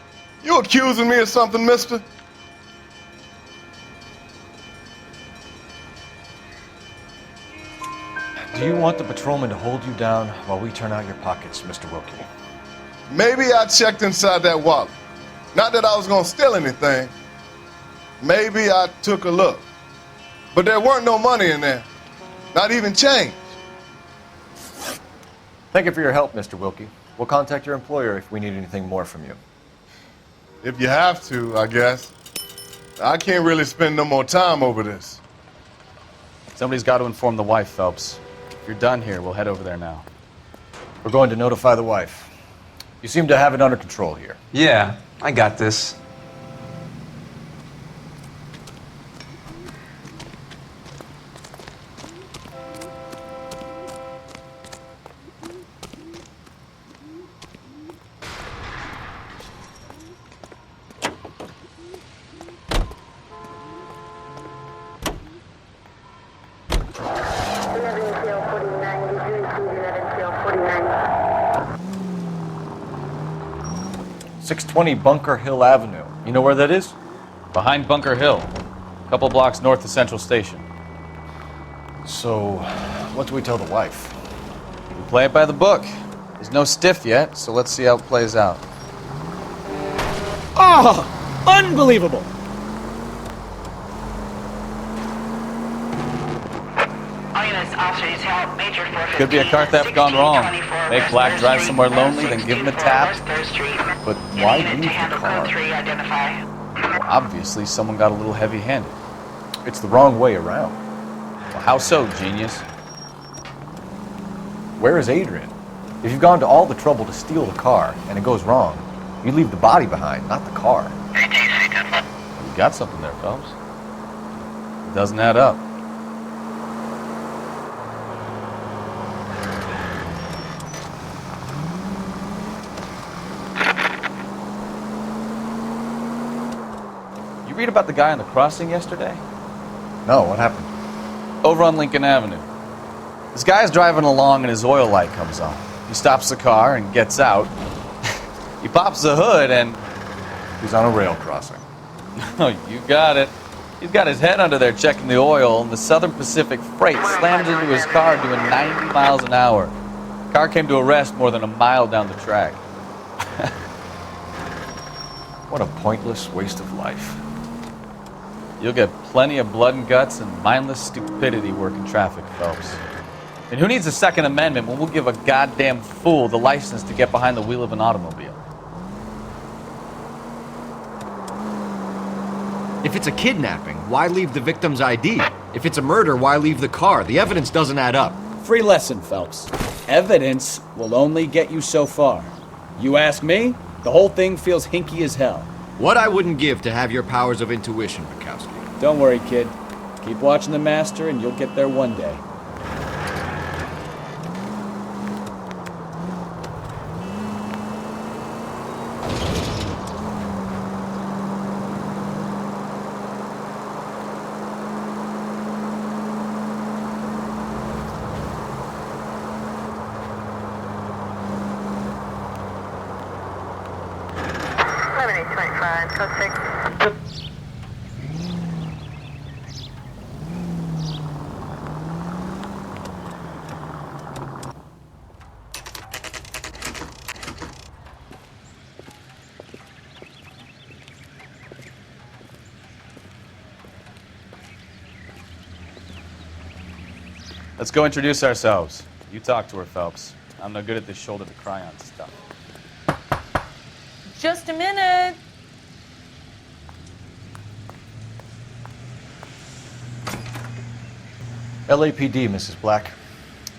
You accusing me of something, mister? Do you want the patrolman to hold you down while we turn out your pockets, Mr. Wilkie? Maybe I checked inside that wallet. Not that I was gonna steal anything. Maybe I took a look. But there weren't no money in there. Not even change. Thank you for your help, Mr. Wilkie. We'll contact your employer if we need anything more from you. If you have to, I guess. I can't really spend no more time over this. Somebody's got to inform the wife, Phelps. If you're done here, we'll head over there now. We're going to notify the wife. You seem to have it under control here. Yeah, I got this. .620 Bunker Hill Avenue. You know where that is? Behind Bunker Hill, a couple blocks north of Central Station. So, what do we tell the wife? We play it by the book. There's no stiff yet, so let's see how it plays out. Oh, unbelievable! Could be a car theft gone wrong. Make Black drive somewhere lonely, then give him a tap. But why leave the car? Well, obviously, someone got a little heavy-handed. It's the wrong way around. Well, how so, genius? Where is Adrian? If you've gone to all the trouble to steal the car, and it goes wrong, you leave the body behind, not the car. You got something there, Phelps. It doesn't add up. You read about the guy on the crossing yesterday? No, what happened? Over on Lincoln Avenue. This guy's driving along and his oil light comes on. He stops the car and gets out. He pops the hood and... He's on a rail crossing. Oh, you got it. He's got his head under there checking the oil, and the Southern Pacific Freight slams into his car doing 90 miles an hour. Car came to a rest more than a mile down the track. What a pointless waste of life. You'll get plenty of blood and guts and mindless stupidity working traffic, Phelps. And who needs a Second Amendment when we'll give a goddamn fool the license to get behind the wheel of an automobile? If it's a kidnapping, why leave the victim's ID? If it's a murder, why leave the car? The evidence doesn't add up. Free lesson, Phelps. Evidence will only get you so far. You ask me, the whole thing feels hinky as hell. What I wouldn't give to have your powers of intuition, Bukowski. Don't worry, kid. Keep watching the master and you'll get there one day. Let's go introduce ourselves. You talk to her, Phelps. I'm no good at this shoulder to cry on stuff. Just a minute. LAPD, Mrs. Black.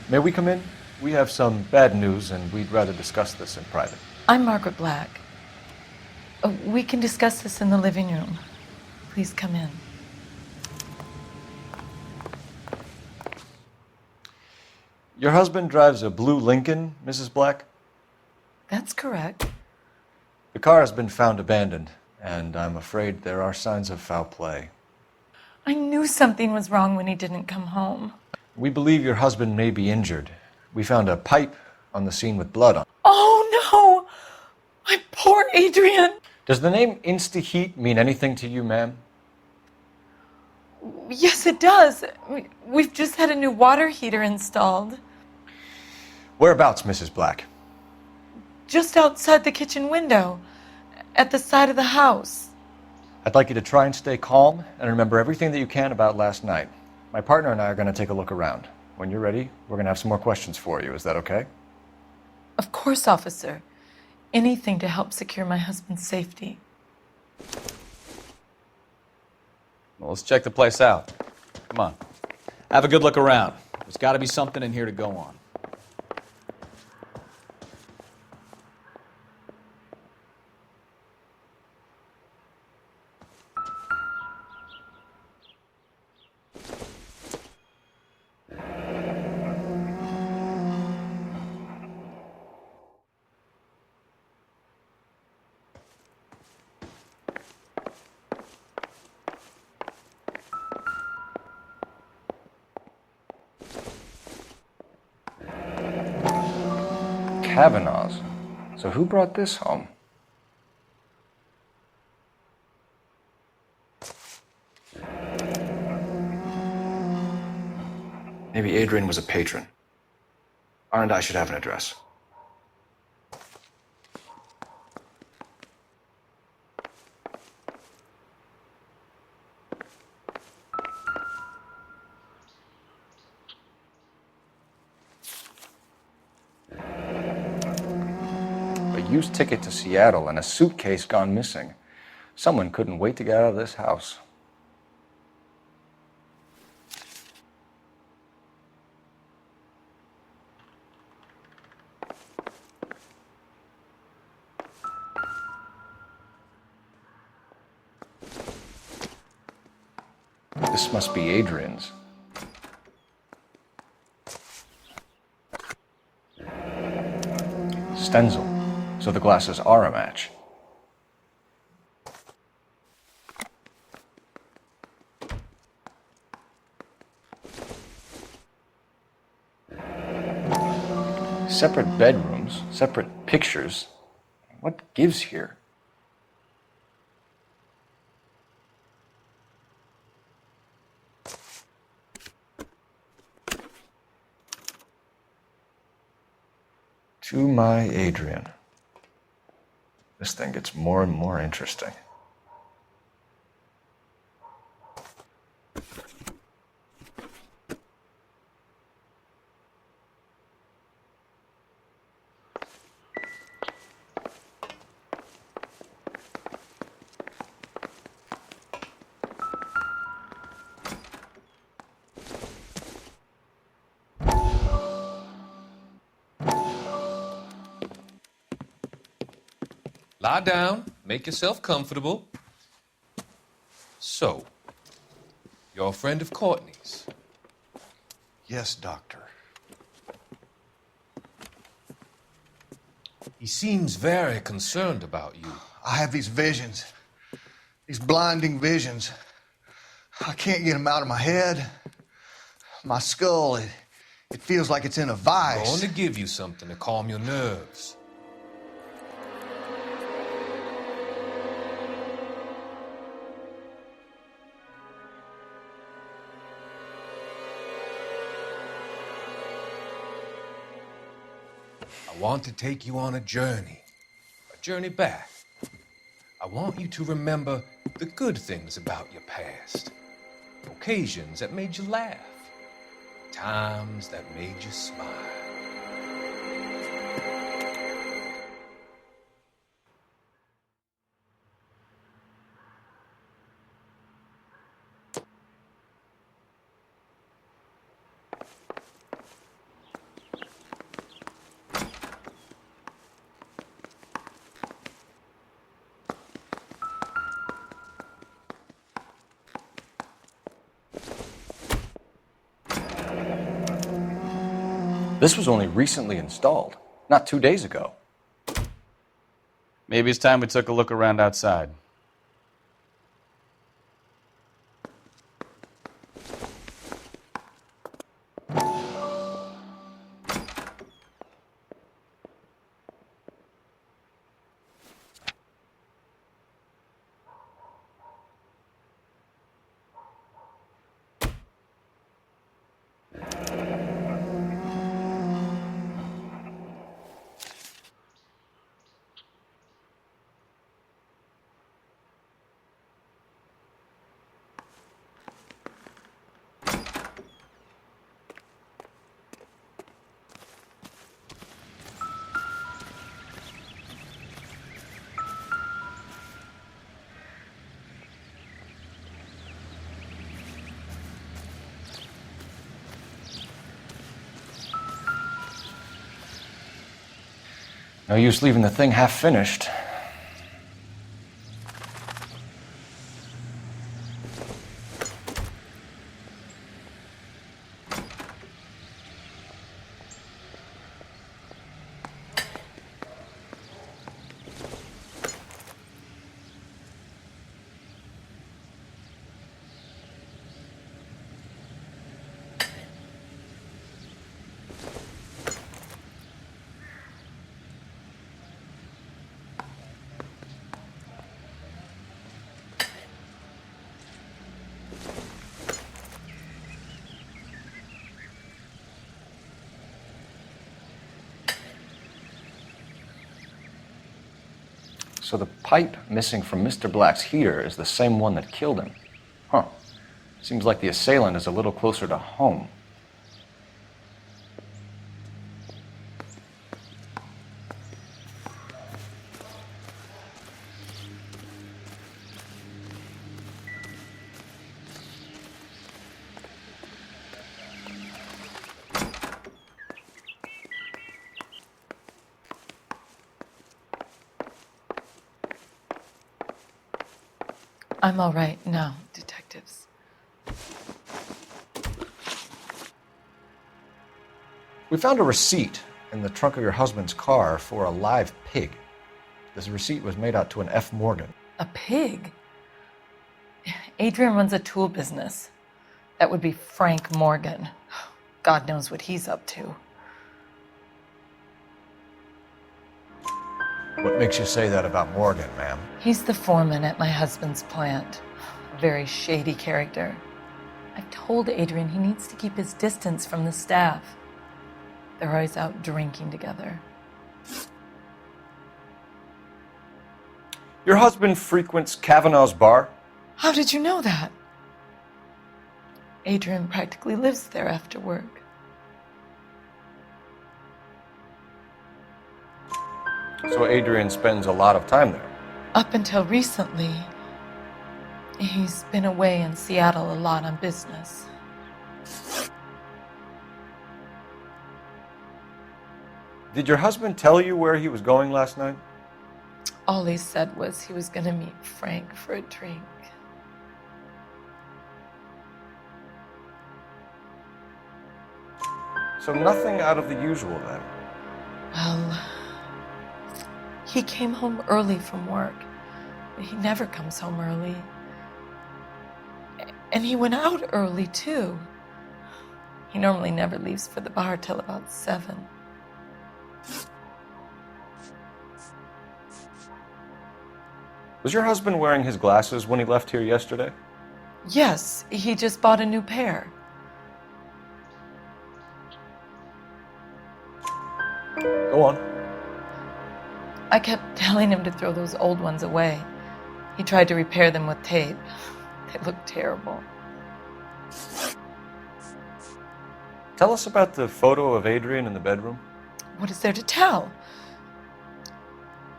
May we come in? We have some bad news, and we'd rather discuss this in private. I'm Margaret Black. We can discuss this in the living room. Please come in. Your husband drives a blue Lincoln, Mrs. Black? That's correct. The car has been found abandoned and I'm afraid there are signs of foul play. I knew something was wrong when he didn't come home. We believe your husband may be injured. We found a pipe on the scene with blood on it. Oh no! My poor Adrian! Does the name Insta-Heat mean anything to you, ma'am? Yes, it does. We've just had a new water heater installed. Whereabouts, Mrs. Black? Just outside the kitchen window, at the side of the house. I'd like you to try and stay calm and remember everything that you can about last night. My partner and I are going to take a look around. When you're ready, we're going to have some more questions for you. Is that okay? Of course, officer. Anything to help secure my husband's safety. Well, let's check the place out. Come on. Have a good look around. There's got to be something in here to go on. Kavanaugh's. So who brought this home? Maybe Adrian was a patron. R&I should have an address. Used ticket to Seattle and a suitcase gone missing. Someone couldn't wait to get out of this house. This must be Adrian's. Stenzel. So the glasses are a match. Separate bedrooms, separate pictures. What gives here? To my Adrian. This thing gets more and more interesting. Lie down, make yourself comfortable. So, you're a friend of Courtney's? Yes, Doctor. He seems very concerned about you. I have these visions. These blinding visions. I can't get them out of my head. My skull, it feels like it's in a vice. I'm going to give you something to calm your nerves. I want to take you on a journey back. I want you to remember the good things about your past, occasions that made you laugh, times that made you smile. This was only recently installed, not 2 days ago. Maybe it's time we took a look around outside. No use leaving the thing half finished. So the pipe missing from Mr. Black's heater is the same one that killed him. Huh. Seems like the assailant is a little closer to home. I'm all right now, detectives. We found a receipt in the trunk of your husband's car for a live pig. This receipt was made out to an F. Morgan. A pig? Adrian runs a tool business. That would be Frank Morgan. God knows what he's up to. What makes you say that about Morgan, ma'am? He's the foreman at my husband's plant. A very shady character. I've told Adrian he needs to keep his distance from the staff. They're always out drinking together. Your husband frequents Kavanaugh's bar? How did you know that? Adrian practically lives there after work. So Adrian spends a lot of time there? Up until recently, he's been away in Seattle a lot on business. Did your husband tell you where he was going last night? All he said was he was going to meet Frank for a drink. So nothing out of the usual then? Well, he came home early from work. He never comes home early. And he went out early, too. He normally never leaves for the bar till about 7. Was your husband wearing his glasses when he left here yesterday? Yes, he just bought a new pair. Go on. I kept telling him to throw those old ones away. He tried to repair them with tape. They looked terrible. Tell us about the photo of Adrian in the bedroom. What is there to tell?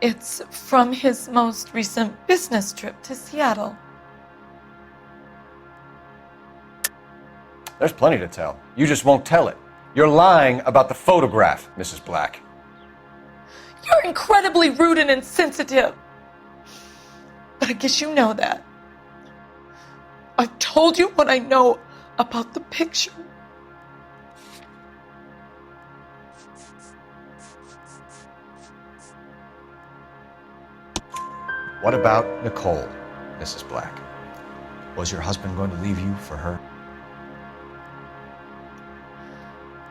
It's from his most recent business trip to Seattle. There's plenty to tell. You just won't tell it. You're lying about the photograph, Mrs. Black. You're incredibly rude and insensitive. But I guess you know that. I've told you what I know about the picture. What about Nicole, Mrs. Black? Was your husband going to leave you for her?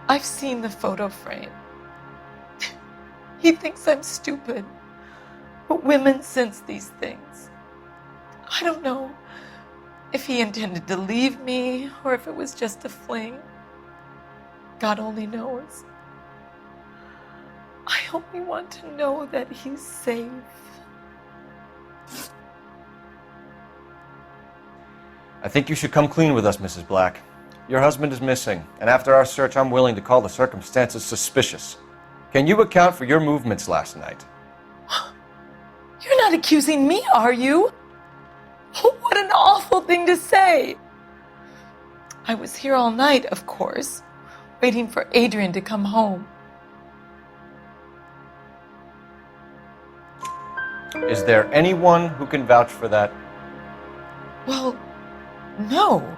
I've seen the photo frame. He thinks I'm stupid. But women sense these things. I don't know if he intended to leave me or if it was just a fling. God only knows. I only want to know that he's safe. I think you should come clean with us, Mrs. Black. Your husband is missing, and after our search, I'm willing to call the circumstances suspicious. Can you account for your movements last night? You're not accusing me, are you? What an awful thing to say. I was here all night, of course, waiting for Adrian to come home. Is there anyone who can vouch for that? Well, no.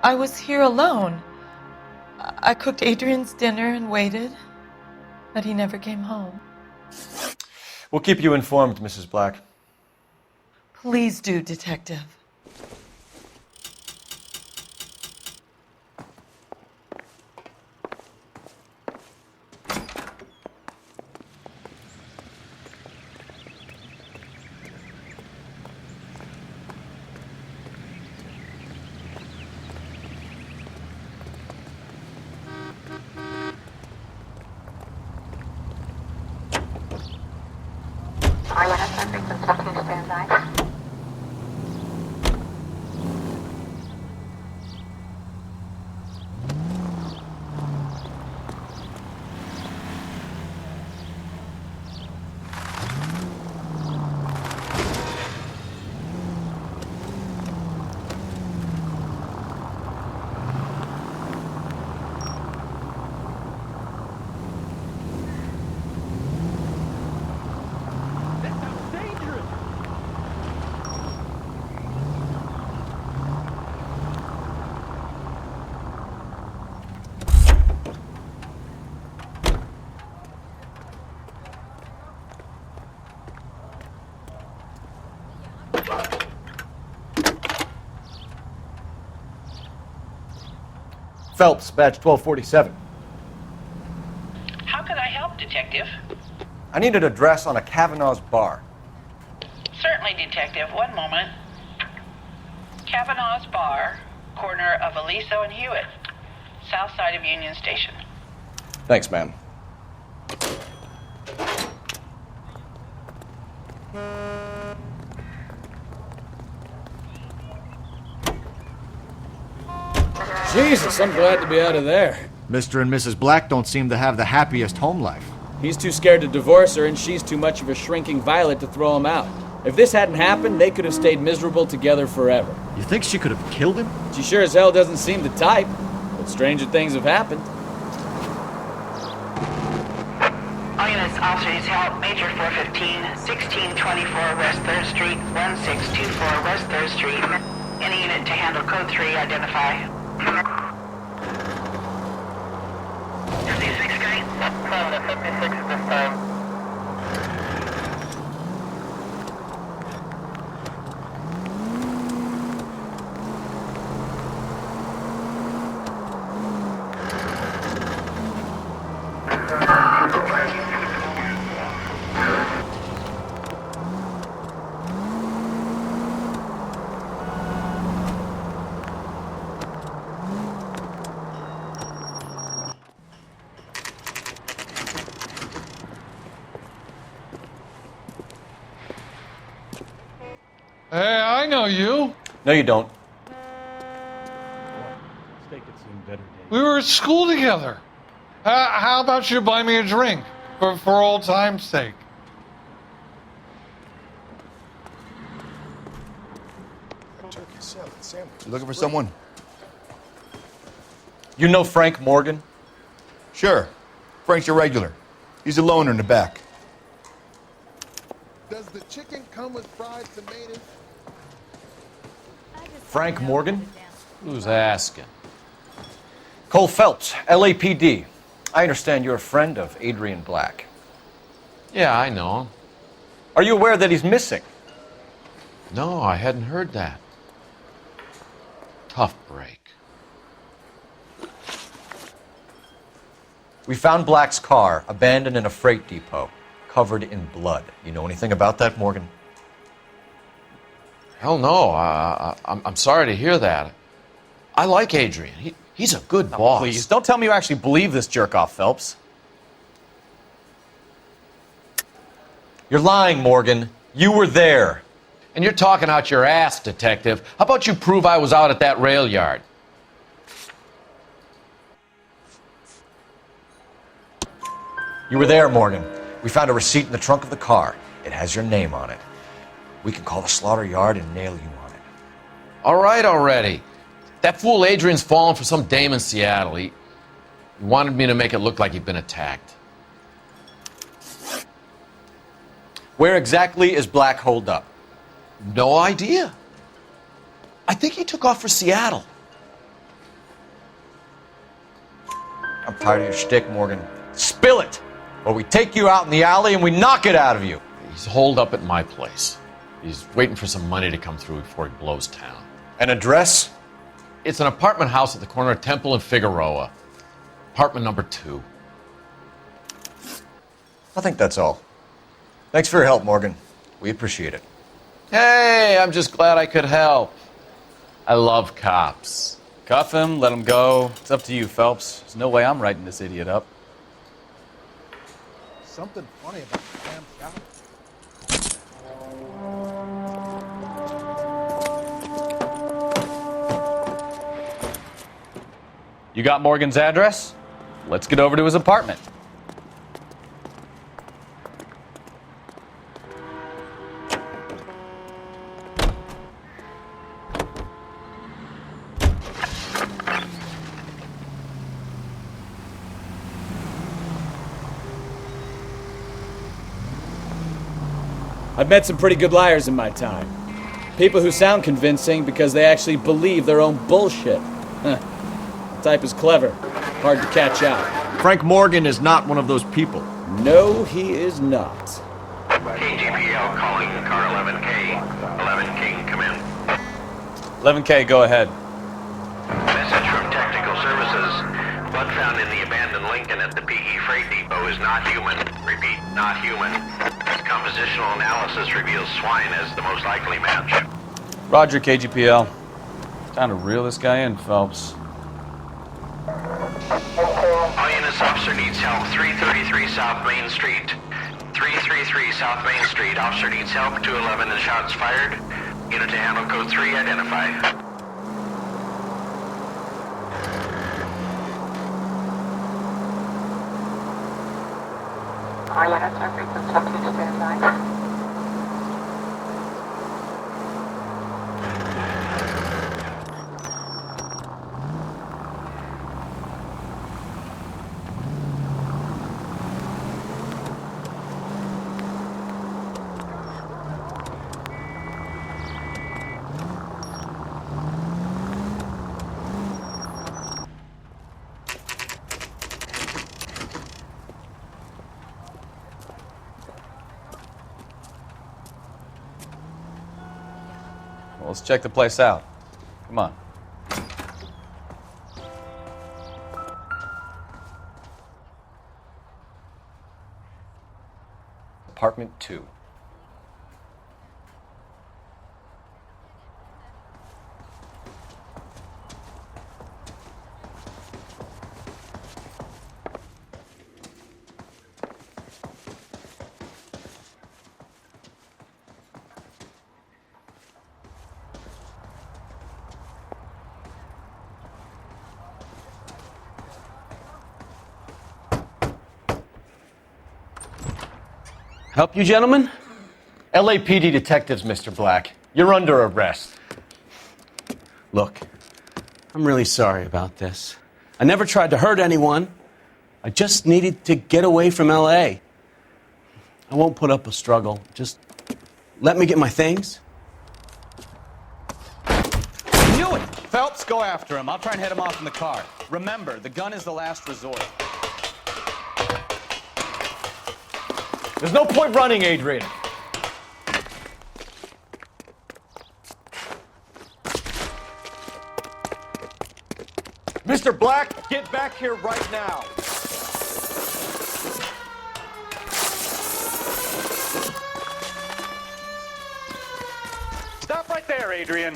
I was here alone. I cooked Adrian's dinner and waited, but he never came home. We'll keep you informed, Mrs. Black. Please do, Detective. Phelps, badge 1247. How can I help, Detective? I need an address on a Kavanaugh's bar. Certainly, Detective. One moment. Kavanaugh's Bar, corner of Aliso and Hewitt, south side of Union Station. Thanks, ma'am. Jesus, I'm glad to be out of there. Mr. and Mrs. Black don't seem to have the happiest home life. He's too scared to divorce her, and she's too much of a shrinking violet to throw him out. If this hadn't happened, they could have stayed miserable together forever. You think she could have killed him? She sure as hell doesn't seem the type, but stranger things have happened. All units, officers help. Major 415, 1624 West 3rd Street, 1624 West 3rd Street. Any unit to handle code 3, identify. 56 Street, 56 this time. Hey, I know you. No, you don't. We were at school together. How about you buy me a drink for old time's sake? You looking for someone? You know Frank Morgan? Sure. Frank's your regular. He's a loner in the back. Does the chicken come with fried tomatoes? Frank Morgan? Who's asking? Cole Phelps, LAPD. I understand you're a friend of Adrian Black. Yeah, I know him. Are you aware that he's missing? No, I hadn't heard that. Tough break. We found Black's car abandoned in a freight depot, covered in blood. You know anything about that, Morgan? Hell no. I'm sorry to hear that. I like Adrian. He's a good boss. Please, don't tell me you actually believe this jerk-off, Phelps. You're lying, Morgan. You were there. And you're talking out your ass, Detective. How about you prove I was out at that rail yard? You were there, Morgan. We found a receipt in the trunk of the car. It has your name on it. We can call the slaughter yard and nail you on it. All right already. That fool Adrian's fallen for some dame in Seattle. He wanted me to make it look like he'd been attacked. Where exactly is Black holed up? No idea. I think he took off for Seattle. I'm tired of your shtick, Morgan. Spill it! Or we take you out in the alley and we knock it out of you. He's holed up at my place. He's waiting for some money to come through before he blows town. An address? It's an apartment house at the corner of Temple and Figueroa. Apartment number 2. I think that's all. Thanks for your help, Morgan. We appreciate it. Hey, I'm just glad I could help. I love cops. Cuff him, let him go. It's up to you, Phelps. There's no way I'm writing this idiot up. Something funny about the damn shop. You got Morgan's address? Let's get over to his apartment. I've met some pretty good liars in my time. People who sound convincing because they actually believe their own bullshit. The type is clever, hard to catch out. Frank Morgan is not one of those people. No, he is not. KGPL calling car 11K. 11K, come in. 11K, go ahead. Message from Technical Services. Blood found in the abandoned Lincoln at the PE Freight Depot is not human. Repeat, not human. Compositional analysis reveals swine as the most likely match. Roger, KGPL. Time to reel this guy in, Phelps. All units, officer needs help. 333 South Main Street. 333 South Main Street. Officer needs help. 211 and shots fired. Unit to handle code 3, identify. All units are free to stand by. Well, let's check the place out. Come on. Apartment 2. Help you, gentlemen? LAPD detectives, Mr. Black. You're under arrest. Look, I'm really sorry about this. I never tried to hurt anyone. I just needed to get away from L.A. I won't put up a struggle. Just let me get my things. Knew it! Phelps, go after him. I'll try and head him off in the car. Remember, the gun is the last resort. There's no point running, Adrian. Mr. Black, get back here right now. Stop right there, Adrian.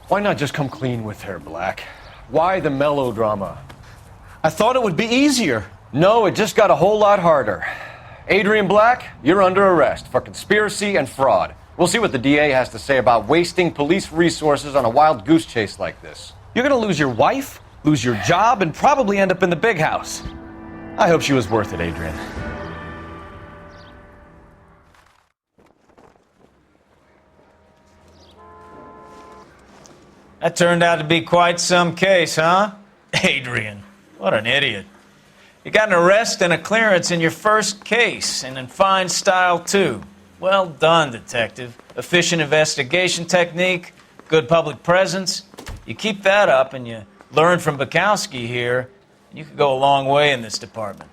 Why not just come clean with her, Black? Why the melodrama? I thought it would be easier. No, it just got a whole lot harder. Adrian Black, you're under arrest for conspiracy and fraud. We'll see what the DA has to say about wasting police resources on a wild goose chase like this. You're gonna lose your wife, lose your job, and probably end up in the big house. I hope she was worth it, Adrian. That turned out to be quite some case, huh? Adrian, what an idiot. You got an arrest and a clearance in your first case, and in fine style, too. Well done, Detective. Efficient investigation technique, good public presence. You keep that up and you learn from Bukowski here, you could go a long way in this department.